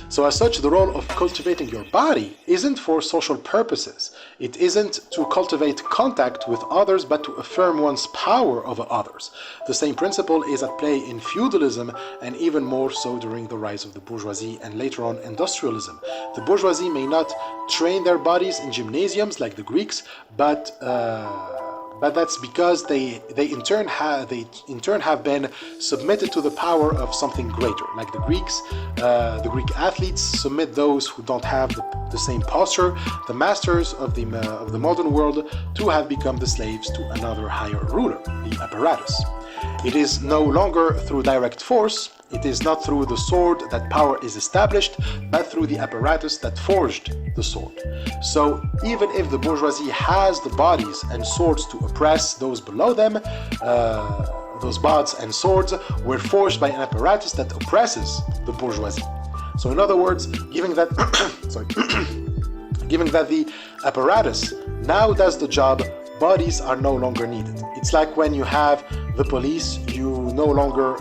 So as such, the role of cultivating your body isn't for social purposes. It isn't to cultivate contact with others, but to affirm one's power over others. The same principle is at play in feudalism, and even more so during the rise of the bourgeoisie and later on industrialism. The bourgeoisie may not train their bodies in gymnasiums like the Greeks, but that's because they in turn have been submitted to the power of something greater. Like the Greeks, the Greek athletes submit those who don't have the same posture, the masters of the modern world, to have become the slaves to another higher ruler, the apparatus. It is no longer through direct force. It is not through the sword that power is established, but through the apparatus that forged the sword. So even if the bourgeoisie has the bodies and swords to oppress those below them, those bodies and swords were forged by an apparatus that oppresses the bourgeoisie. So in other words, given that the apparatus now does the job, bodies are no longer needed. It's like when you have the police, you no longer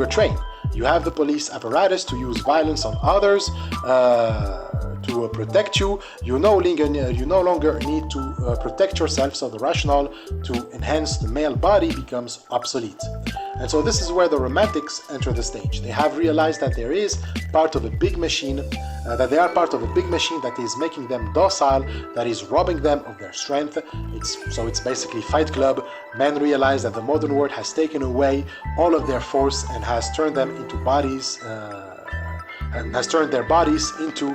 train. You have the police apparatus to use violence on others, to protect you. You no longer need to protect yourself, so the rationale to enhance the male body becomes obsolete. And so this is where the romantics enter the stage. They have realized that there is part of a big machine, that they are part of a big machine that is making them docile, that is robbing them of their strength. It's basically Fight Club. Men realize that the modern world has taken away all of their force and has turned them into bodies, and has turned their bodies into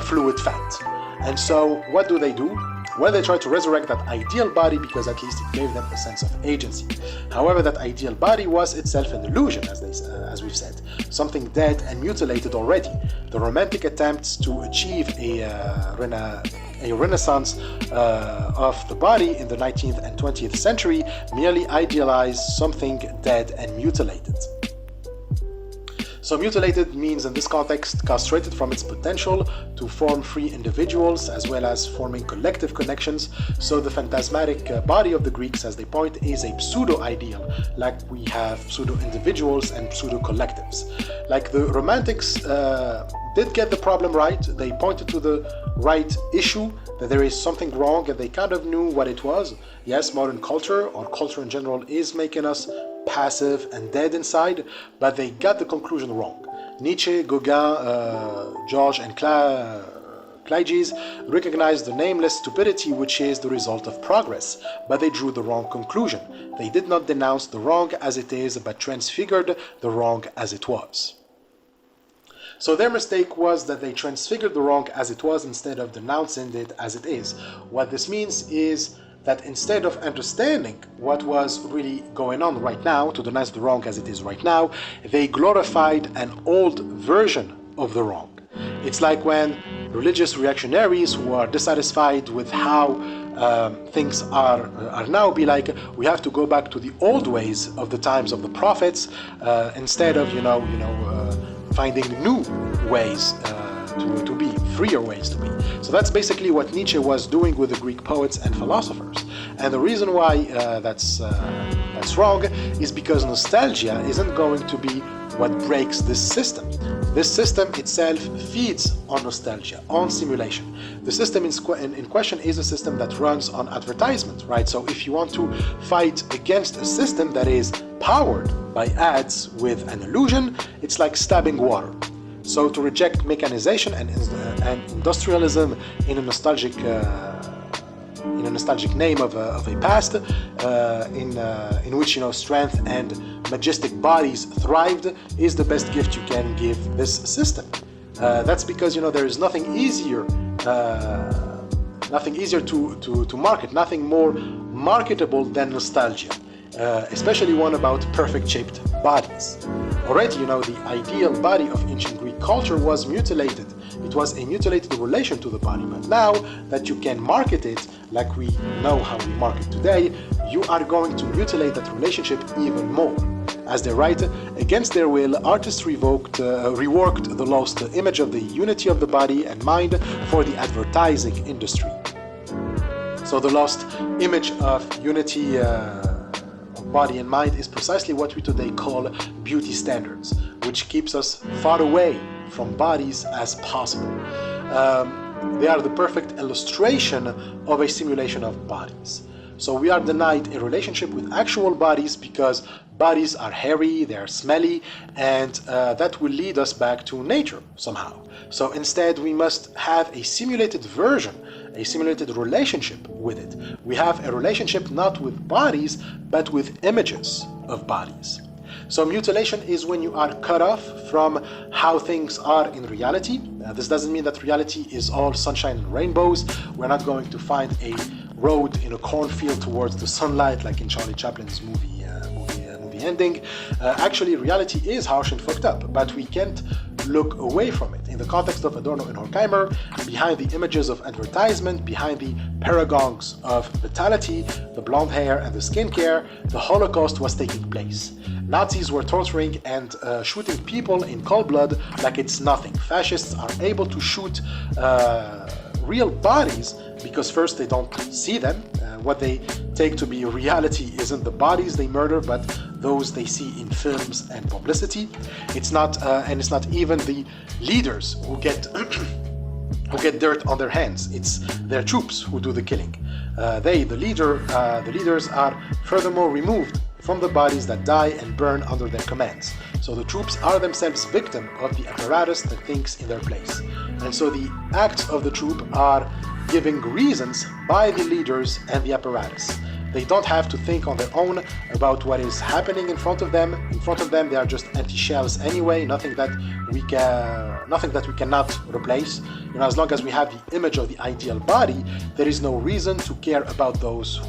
fluid fat. And so what do? Well, they tried to resurrect that ideal body because at least it gave them a sense of agency. However, that ideal body was itself an illusion, as we've said, something dead and mutilated already. The romantic attempts to achieve a renaissance of the body in the 19th and 20th century merely idealized something dead and mutilated. So mutilated means in this context castrated from its potential to form free individuals as well as forming collective connections. So the phantasmatic body of the Greeks, as they point, is a pseudo-ideal, like we have pseudo-individuals and pseudo-collectives. Like the Romantics did get the problem right. They pointed to the right issue, that there is something wrong, and they kind of knew what it was. Yes, modern culture, or culture in general, is making us passive and dead inside, but they got the conclusion wrong. Nietzsche, Gauguin, George, and Clyges recognized the nameless stupidity which is the result of progress, but they drew the wrong conclusion. They did not denounce the wrong as it is, but transfigured the wrong as it was. So their mistake was that they transfigured the wrong as it was instead of denouncing it as it is. What this means is that instead of understanding what was really going on right now, to denounce the wrong as it is right now, they glorified an old version of the wrong. It's like when religious reactionaries who are dissatisfied with how things are now be like, we have to go back to the old ways of the times of the prophets instead of finding new ways to be, freer ways to be. So that's basically what Nietzsche was doing with the Greek poets and philosophers. And the reason why that's wrong is because nostalgia isn't going to be what breaks this system. This system itself feeds on nostalgia, on simulation. The system in question is a system that runs on advertisement, right? So if you want to fight against a system that is powered by ads with an illusion, it's like stabbing water. So to reject mechanization and industrialism in a nostalgic name of a past in which strength and majestic bodies thrived is the best gift you can give this system. That's because there is nothing easier to market, nothing more marketable than nostalgia, especially one about perfect shaped bodies. Already, the ideal body of ancient Greek culture was mutilated. It was a mutilated relation to the body. But now that you can market it like we know how we market today, you are going to mutilate that relationship even more. As they write, against their will, artists reworked the lost image of the unity of the body and mind for the advertising industry. So the lost image of unity body and mind is precisely what we today call beauty standards, which keeps us far away from bodies as possible. They are the perfect illustration of a simulation of bodies. So we are denied a relationship with actual bodies because bodies are hairy, they are smelly, and that will lead us back to nature somehow. So instead we must have a simulated version, a simulated relationship with it. We have a relationship not with bodies, but with images of bodies. So mutilation is when you are cut off from how things are in reality. This doesn't mean that reality is all sunshine and rainbows. We're not going to find a road in a cornfield towards the sunlight like in Charlie Chaplin's movie ending. Actually, reality is harsh and fucked up, but we can't look away from it. In the context of Adorno and Horkheimer, behind the images of advertisement, behind the paragons of vitality, the blonde hair and the skincare, the Holocaust was taking place. Nazis were torturing and shooting people in cold blood like it's nothing. Fascists are able to shoot real bodies because first they don't see them. What they take to be reality isn't the bodies they murder, but those they see in films and publicity. It's not even the leaders who get dirt on their hands. It's their troops who do the killing. The leaders are furthermore removed from the bodies that die and burn under their commands. So the troops are themselves victim of the apparatus that thinks in their place. And so the acts of the troop are giving reasons by the leaders and the apparatus. They don't have to think on their own about what is happening in front of them. In front of them, they are just empty shells anyway, nothing that we cannot replace. You know, as long as we have the image of the ideal body, there is no reason to care about those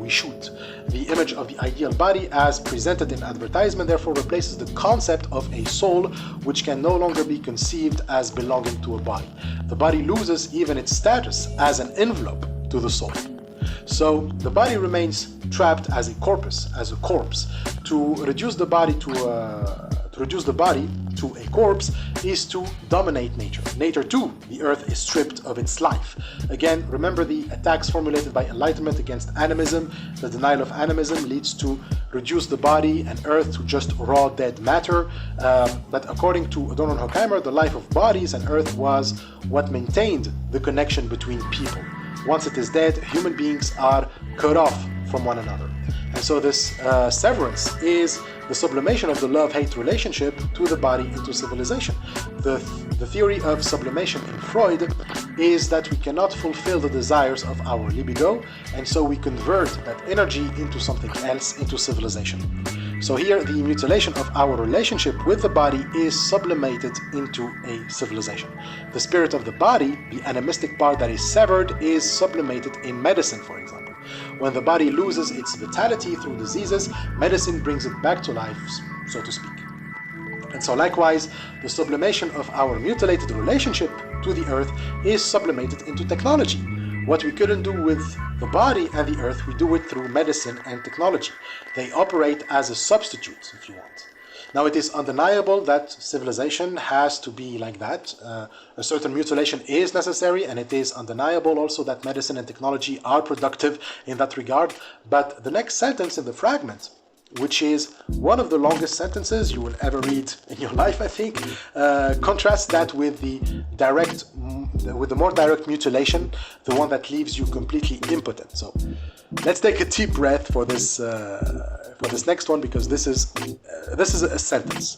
we shoot. The image of the ideal body as presented in advertisement therefore replaces the concept of a soul, which can no longer be conceived as belonging to a body. The body loses even its status as an envelope to the soul. So the body remains trapped as a corpus, as a corpse. To reduce the body to a corpse is to dominate nature. Nature too, the earth, is stripped of its life. Again, remember the attacks formulated by Enlightenment against animism. The denial of animism leads to reduce the body and earth to just raw dead matter. But according to Adorno and Horkheimer, the life of bodies and earth was what maintained the connection between people. Once it is dead, human beings are cut off from one another. And so this severance is the sublimation of the love-hate relationship to the body into civilization. The theory of sublimation in Freud is that we cannot fulfill the desires of our libido, and so we convert that energy into something else, into civilization. So here the mutilation of our relationship with the body is sublimated into a civilization. The spirit of the body, the animistic part that is severed, is sublimated in medicine, for example. When the body loses its vitality through diseases, medicine brings it back to life, so to speak. And so likewise, the sublimation of our mutilated relationship to the earth is sublimated into technology. What we couldn't do with the body and the earth, we do it through medicine and technology. They operate as a substitute, if you want. Now, it is undeniable that civilization has to be like that. A certain mutilation is necessary, and it is undeniable also that medicine and technology are productive in that regard. But the next sentence in the fragment, which is one of the longest sentences you will ever read in your life, I think, contrasts that with the more direct mutilation, the one that leaves you completely impotent. So let's take a deep breath for this next one, because this is a sentence.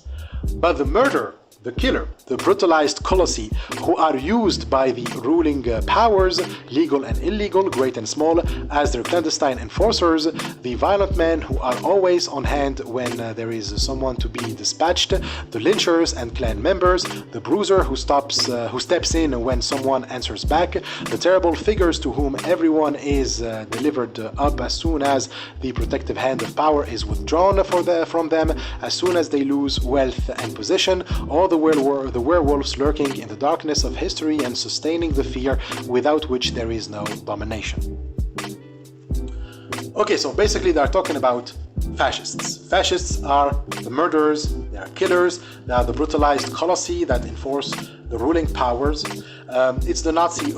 But the murderer, the killer, the brutalized colossi who are used by the ruling powers, legal and illegal, great and small, as their clandestine enforcers, the violent men who are always on hand when there is someone to be dispatched, the lynchers and clan members, the bruiser who steps in when someone answers back, the terrible figures to whom everyone is delivered up as soon as the protective hand of power is withdrawn from them, as soon as they lose wealth and position, all the werewolves lurking in the darkness of history and sustaining the fear without which there is no domination. Okay, so basically they are talking about fascists. Fascists are the murderers, they are killers, they are the brutalized colossi that enforce the ruling powers. It's the Nazi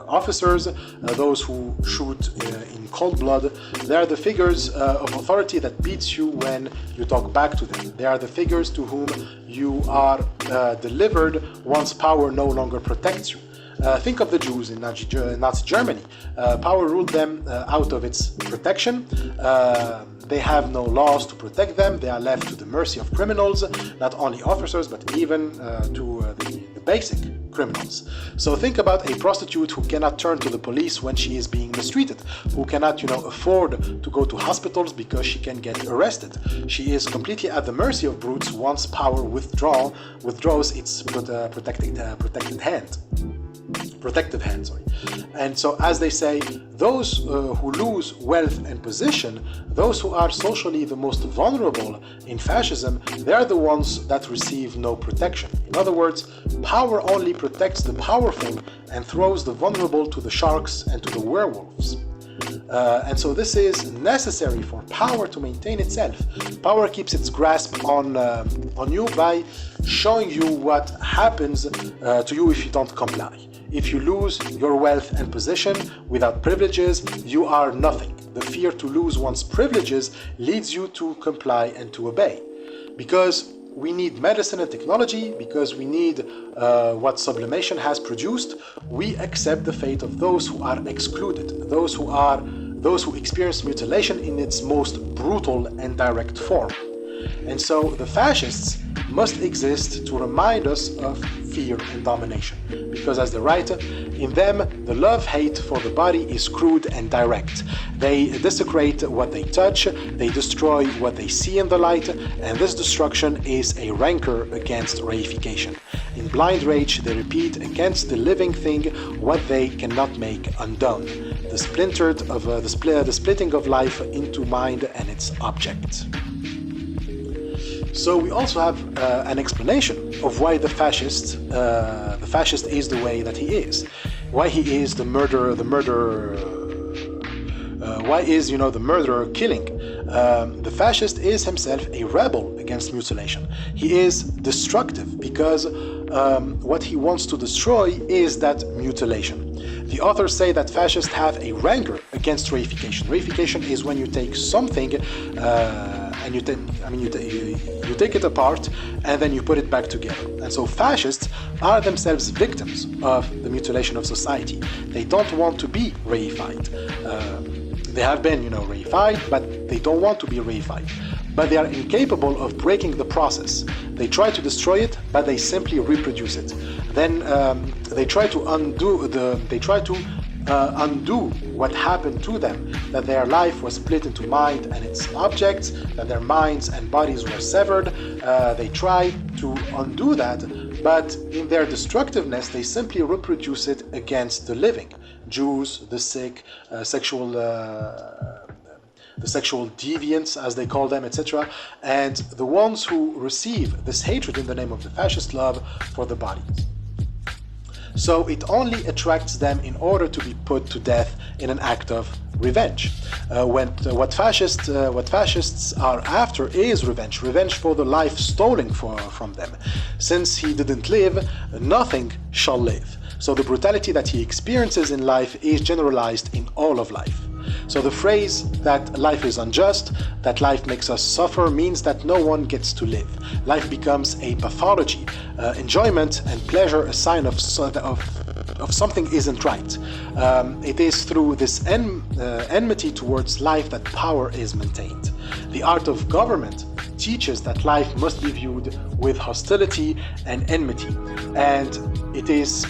officers, those who shoot in cold blood. They are the figures of authority that beats you when you talk back to them. They are the figures to whom you are delivered once power no longer protects you. Think of the Jews in Nazi Germany. Power ruled them out of its protection. They have no laws to protect them. They are left to the mercy of criminals, not only officers, but even to the basic criminals. So think about a prostitute who cannot turn to the police when she is being mistreated, who cannot, afford to go to hospitals because she can get arrested. She is completely at the mercy of brutes once power withdraws its protective hand. And so, as they say, those who lose wealth and position, those who are socially the most vulnerable in fascism, they are the ones that receive no protection. In other words, power only protects the powerful and throws the vulnerable to the sharks and to the werewolves. And so this is necessary for power to maintain itself. Power keeps its grasp on you by showing you what happens to you if you don't comply. If you lose your wealth and position without privileges, you are nothing. The fear to lose one's privileges leads you to comply and to obey. Because we need medicine and technology, because we need what sublimation has produced, we accept the fate of those who are excluded, those who experience mutilation in its most brutal and direct form. And so the fascists must exist to remind us of fear and domination. Because as they write, in them the love-hate for the body is crude and direct, They desecrate what they touch, they destroy what they see in the light, and this destruction is a rancor against reification. In blind rage, they repeat against the living thing what they cannot make undone, the splitting of life into mind and its object. So we also have an explanation of why the fascist is the way that he is, why he is the murderer, why is the murderer killing. The fascist is himself a rebel against mutilation. He is destructive because what he wants to destroy is that mutilation. The authors say that fascists have a rancor against reification. Reification is when you take something and you take it apart and then you put it back together. And so fascists are themselves victims of the mutilation of society. They don't want to be reified. They have been, reified, but they don't want to be reified. But they are incapable of breaking the process. They try to destroy it, but they simply reproduce it. Then they try to undo what happened to them, that their life was split into mind and its objects, that their minds and bodies were severed. They try to undo that, but in their destructiveness, they simply reproduce it against the living. Jews, the sick, the sexual deviants, as they call them, etc., and the ones who receive this hatred in the name of the fascist love for the bodies. So it only attracts them in order to be put to death in an act of revenge. What fascists are after is revenge for the life stolen from them. Since he didn't live, nothing shall live. So the brutality that he experiences in life is generalized in all of life. So the phrase that life is unjust, that life makes us suffer, means that no one gets to live. Life becomes a pathology. Enjoyment and pleasure a sign of something isn't right. It is through this enmity towards life that power is maintained. The art of government teaches that life must be viewed with hostility and enmity, and it is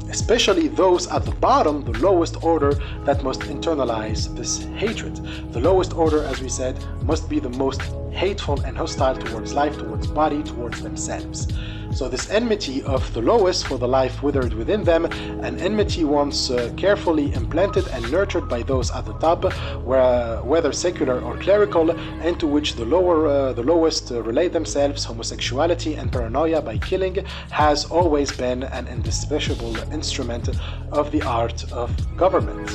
especially those at the bottom, the lowest order, that must internalize this hatred. The lowest order, as we said, must be the most hateful and hostile towards life, towards body, towards themselves. So this enmity of the lowest for the life withered within them, an enmity once carefully implanted and nurtured by those at the top, whether secular or clerical, and to which the lowest relate themselves, homosexuality and paranoia by killing, has always been an indispensable instrument of the art of government.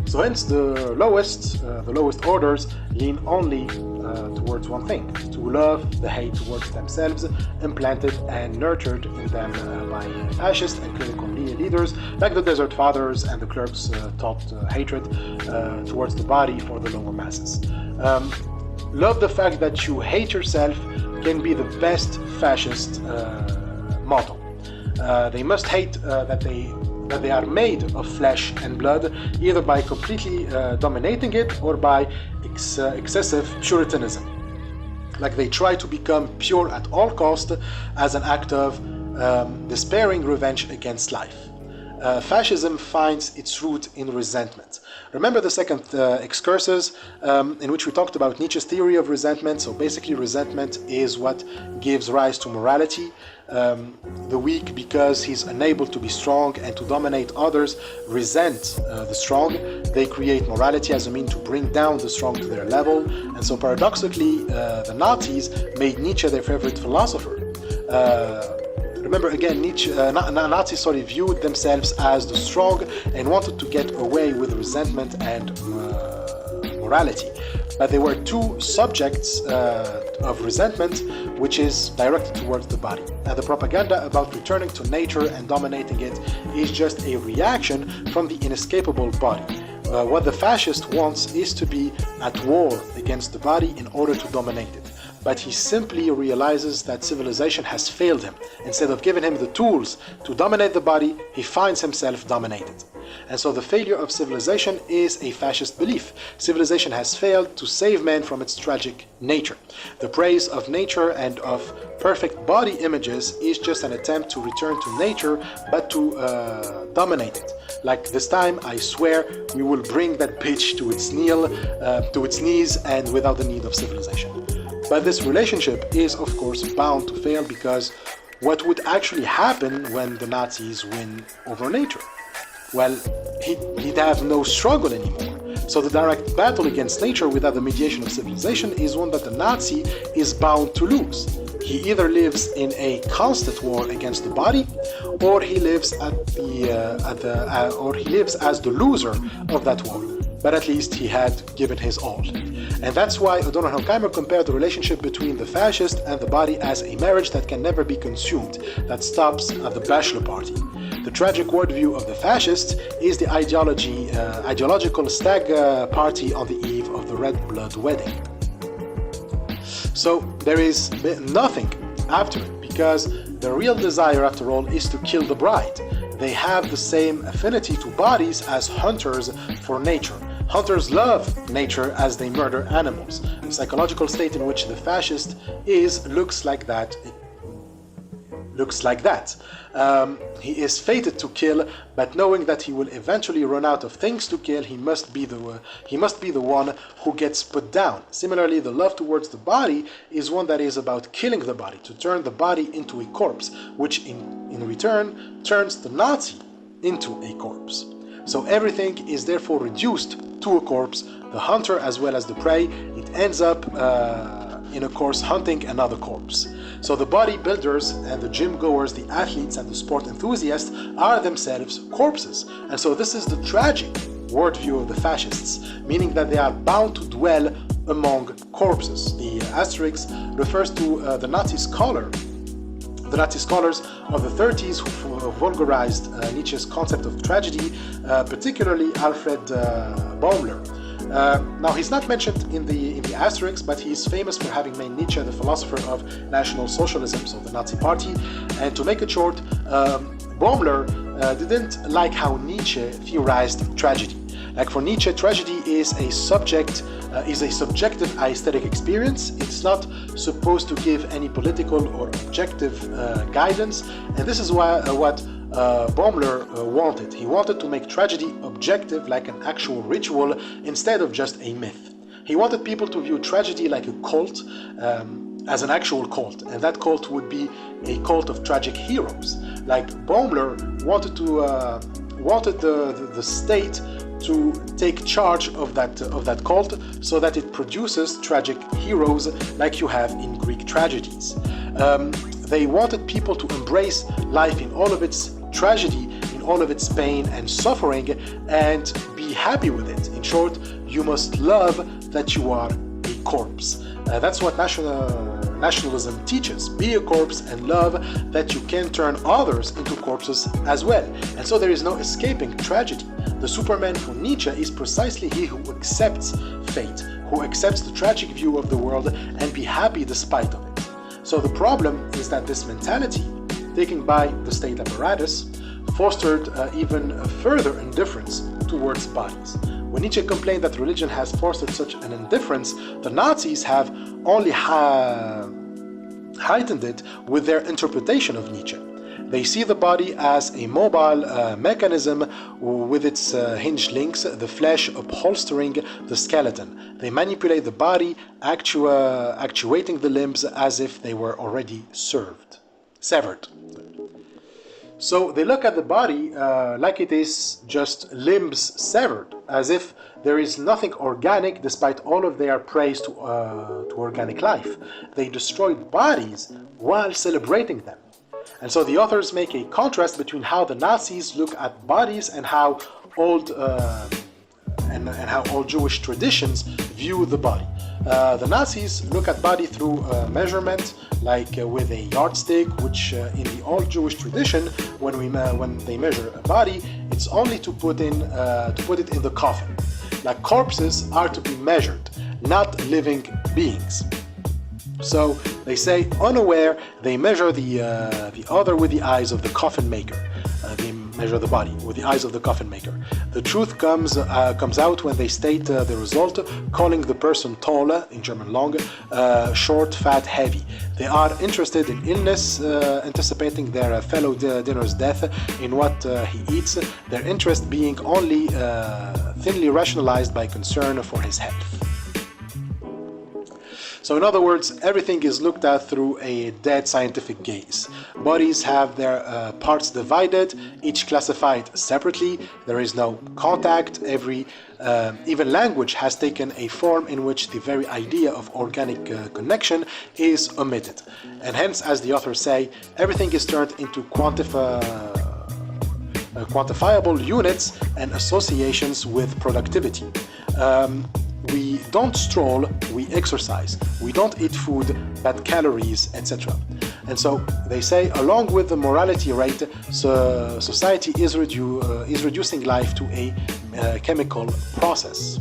So hence the lowest orders lean only towards one thing: to love the hate towards themselves, implanted and nurtured in them by fascist and clinical leaders, like the Desert Fathers and the clerks taught hatred towards the body for the lower masses. Love the fact that you hate yourself can be the best fascist motto. They must hate that they are made of flesh and blood, either by completely dominating it or by excessive puritanism. Like they try to become pure at all cost as an act of despairing revenge against life. Fascism finds its root in resentment. Remember the second excursus in which we talked about Nietzsche's theory of resentment. So basically resentment is what gives rise to morality. The weak, because he's unable to be strong and to dominate others, resent the strong. They create morality as a means to bring down the strong to their level. And so paradoxically, the Nazis made Nietzsche their favorite philosopher. Remember again, Nazis viewed themselves as the strong and wanted to get away with resentment and morality. But there were two subjects of resentment, which is directed towards the body. And the propaganda about returning to nature and dominating it is just a reaction from the inescapable body. What the fascist wants is to be at war against the body in order to dominate it. But he simply realizes that civilization has failed him. Instead of giving him the tools to dominate the body, he finds himself dominated. And so the failure of civilization is a fascist belief. Civilization has failed to save man from its tragic nature. The praise of nature and of perfect body images is just an attempt to return to nature, but to dominate it. Like this time, I swear, we will bring that bitch to its knees and without the need of civilization. But this relationship is, of course, bound to fail, because what would actually happen when the Nazis win over nature? Well, he'd have no struggle anymore. So the direct battle against nature without the mediation of civilization is one that the Nazi is bound to lose. He either lives in a constant war against the body, or he lives or he lives as the loser of that war. But at least he had given his all. And that's why Adorno and Horkheimer compared the relationship between the fascist and the body as a marriage that can never be consumed, that stops at the bachelor party. The tragic worldview of the fascists is the ideological stag party on the eve of the red blood wedding. So there is nothing after it, because the real desire, after all, is to kill the bride. They have the same affinity to bodies as hunters for nature. Hunters love nature as they murder animals. The psychological state in which the fascist looks like that. He is fated to kill, but knowing that he will eventually run out of things to kill, he must be the one who gets put down. Similarly, the love towards the body is one that is about killing the body, to turn the body into a corpse, which in return turns the Nazi into a corpse. So everything is therefore reduced to a corpse, the hunter as well as the prey. It ends up in a course hunting another corpse. So the bodybuilders and the gym goers, the athletes and the sport enthusiasts are themselves corpses. And so this is the tragic worldview of the fascists, meaning that they are bound to dwell among corpses. The asterisk refers to the Nazi scholars of the 30s who vulgarized Nietzsche's concept of tragedy, particularly Alfred Baumler. Now, he's not mentioned in the asterisk, but he's famous for having made Nietzsche the philosopher of National Socialism, so the Nazi Party. And to make it short, Baumler didn't like how Nietzsche theorized tragedy. Like for Nietzsche, tragedy is a subjective aesthetic experience. It's not supposed to give any political or objective guidance, and this is what Baumler wanted. He wanted to make tragedy objective, like an actual ritual, instead of just a myth. He wanted people to view tragedy like a cult, as an actual cult, and that cult would be a cult of tragic heroes. Like Baumler wanted the state to take charge of that cult, so that it produces tragic heroes like you have in Greek tragedies. They wanted people to embrace life in all of its tragedy, in all of its pain and suffering, and be happy with it. In short, you must love that you are a corpse. That's what nationalism teaches. Be a corpse and love that you can turn others into corpses as well. And so there is no escaping tragedy. The Superman for Nietzsche is precisely he who accepts fate, who accepts the tragic view of the world and be happy despite of it. So the problem is that this mentality, taken by the state apparatus, fostered even further indifference towards bodies. When Nietzsche complained that religion has fostered such an indifference, the Nazis have only heightened it with their interpretation of Nietzsche. They see the body as a mobile mechanism with its hinged links, the flesh upholstering the skeleton. They manipulate the body, actuating the limbs as if they were already severed. So they look at the body like it is just limbs severed, as if there is nothing organic despite all of their praise to organic life. They destroyed bodies while celebrating them. And so the authors make a contrast between how the Nazis look at bodies and how old Jewish traditions view the body. The Nazis look at body through measurement, like with a yardstick, which in the old Jewish tradition, when they measure a body, it's only to put it in the coffin. Like corpses are to be measured, not living beings. So they say, unaware, they measure the other with the eyes of the coffin maker. They measure the body with the eyes of the coffin maker. The truth comes out when they state the result, calling the person tall, in German long, short, fat, heavy. They are interested in illness, anticipating their fellow dinner's death in what he eats, their interest being only thinly rationalized by concern for his health. So in other words, everything is looked at through a dead scientific gaze. Bodies have their parts divided, each classified separately. There is no contact. Even language has taken a form in which the very idea of organic connection is omitted. And hence, as the authors say, everything is turned into quantifiable units and associations with productivity. We don't stroll, we exercise. We don't eat food, but calories, etc. And so they say, along with the morality rate, society is reducing life to a chemical process.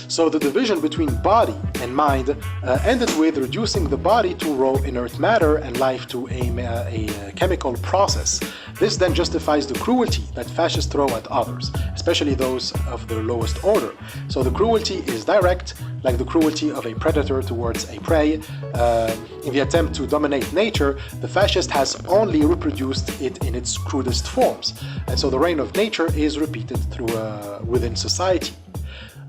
So the division between body and mind ended with reducing the body to raw inert matter and life to a chemical process. This then justifies the cruelty that fascists throw at others, especially those of the lowest order. So the cruelty is direct, like the cruelty of a predator towards a prey. In the attempt to dominate nature, the fascist has only reproduced it in its crudest forms. And so the reign of nature is repeated within society.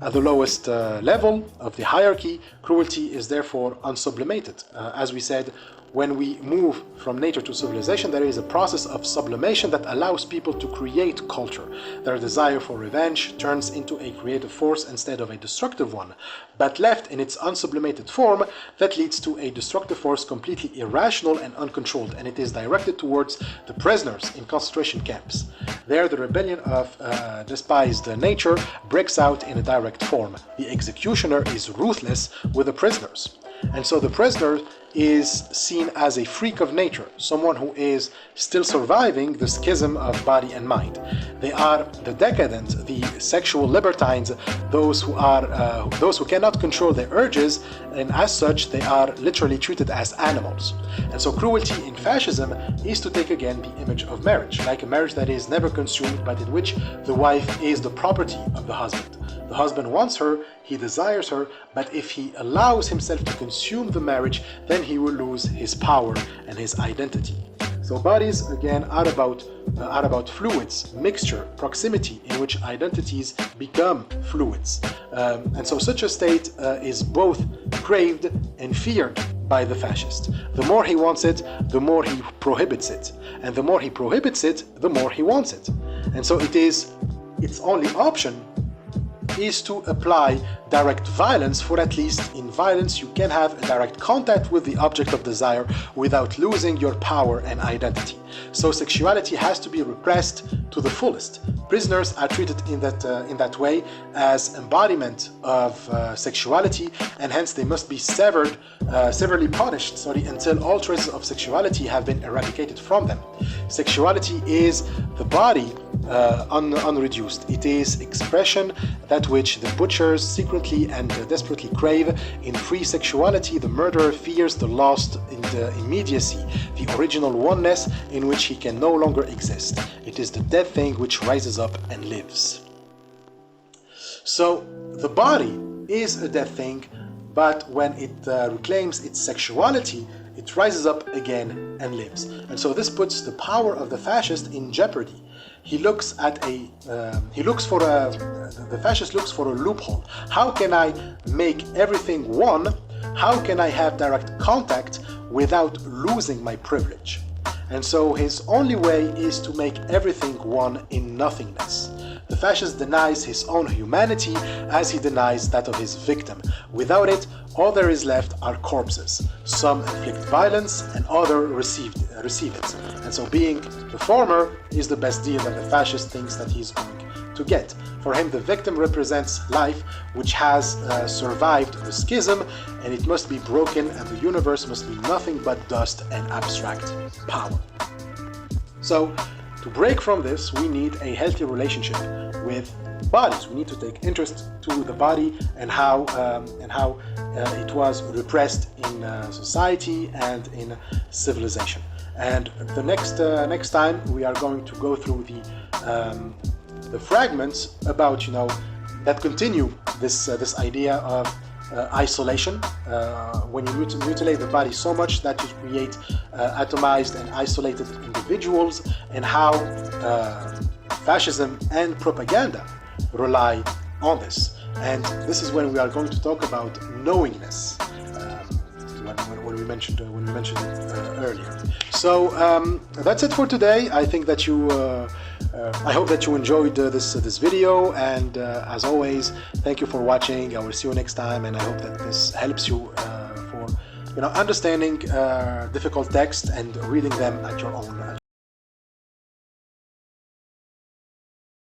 At the lowest level of the hierarchy, cruelty is therefore unsublimated. As we said, when we move from nature to civilization, there is a process of sublimation that allows people to create culture. Their desire for revenge turns into a creative force instead of a destructive one, but left in its unsublimated form, that leads to a destructive force completely irrational and uncontrolled, and it is directed towards the prisoners in concentration camps. There, the rebellion of despised nature breaks out in a direct form. The executioner is ruthless with the prisoners. And so the prisoner is seen as a freak of nature, someone who is still surviving the schism of body and mind. They are the decadent, the sexual libertines, those who cannot control their urges, and as such they are literally treated as animals. And so cruelty in fascism is to take again the image of marriage, like a marriage that is never consumed, but in which the wife is the property of the husband. The husband wants her, he desires her, but if he allows himself to consume the marriage, then he will lose his power and his identity. So bodies, again, are about fluids, mixture, proximity, in which identities become fluids. And so such a state is both craved and feared by the fascist. The more he wants it, the more he prohibits it. And the more he prohibits it, the more he wants it. And so its only option is to apply direct violence, for at least in violence you can have a direct contact with the object of desire without losing your power and identity. So sexuality has to be repressed to the fullest. Prisoners are treated in that way as embodiment of sexuality, and hence they must be severely punished until all traces of sexuality have been eradicated from them. Sexuality is the body unreduced. It is expression that which the butchers secretly and desperately crave. In free sexuality, the murderer fears the lost in the immediacy, the original oneness in which he can no longer exist. It is the dead thing which rises up and lives. So the body is a dead thing, but when it reclaims its sexuality, it rises up again and lives. And so this puts the power of the fascist in jeopardy. The fascist looks for a loophole. How can I make everything one? How can I have direct contact without losing my privilege? And so his only way is to make everything one in nothingness. The fascist denies his own humanity as he denies that of his victim. Without it, all there is left are corpses. Some inflict violence and others receive it. And so being the former is the best deal that the fascist thinks that he's going to get. For him, the victim represents life which has survived the schism, and it must be broken, and the universe must be nothing but dust and abstract power. So to break from this, we need a healthy relationship with bodies. We need to take interest to the body and how it was repressed in society and in civilization. And the next time we are going to go through the fragments about, that continue this idea of isolation, when you mutilate the body so much that you create atomized and isolated individuals, and how fascism and propaganda rely on this. And this is when we are going to talk about knowingness, when we mentioned it earlier. So that's it for today. I think that I hope that you enjoyed this video, and as always, thank you for watching. I will see you next time, and I hope that this helps you for understanding difficult texts and reading them at your own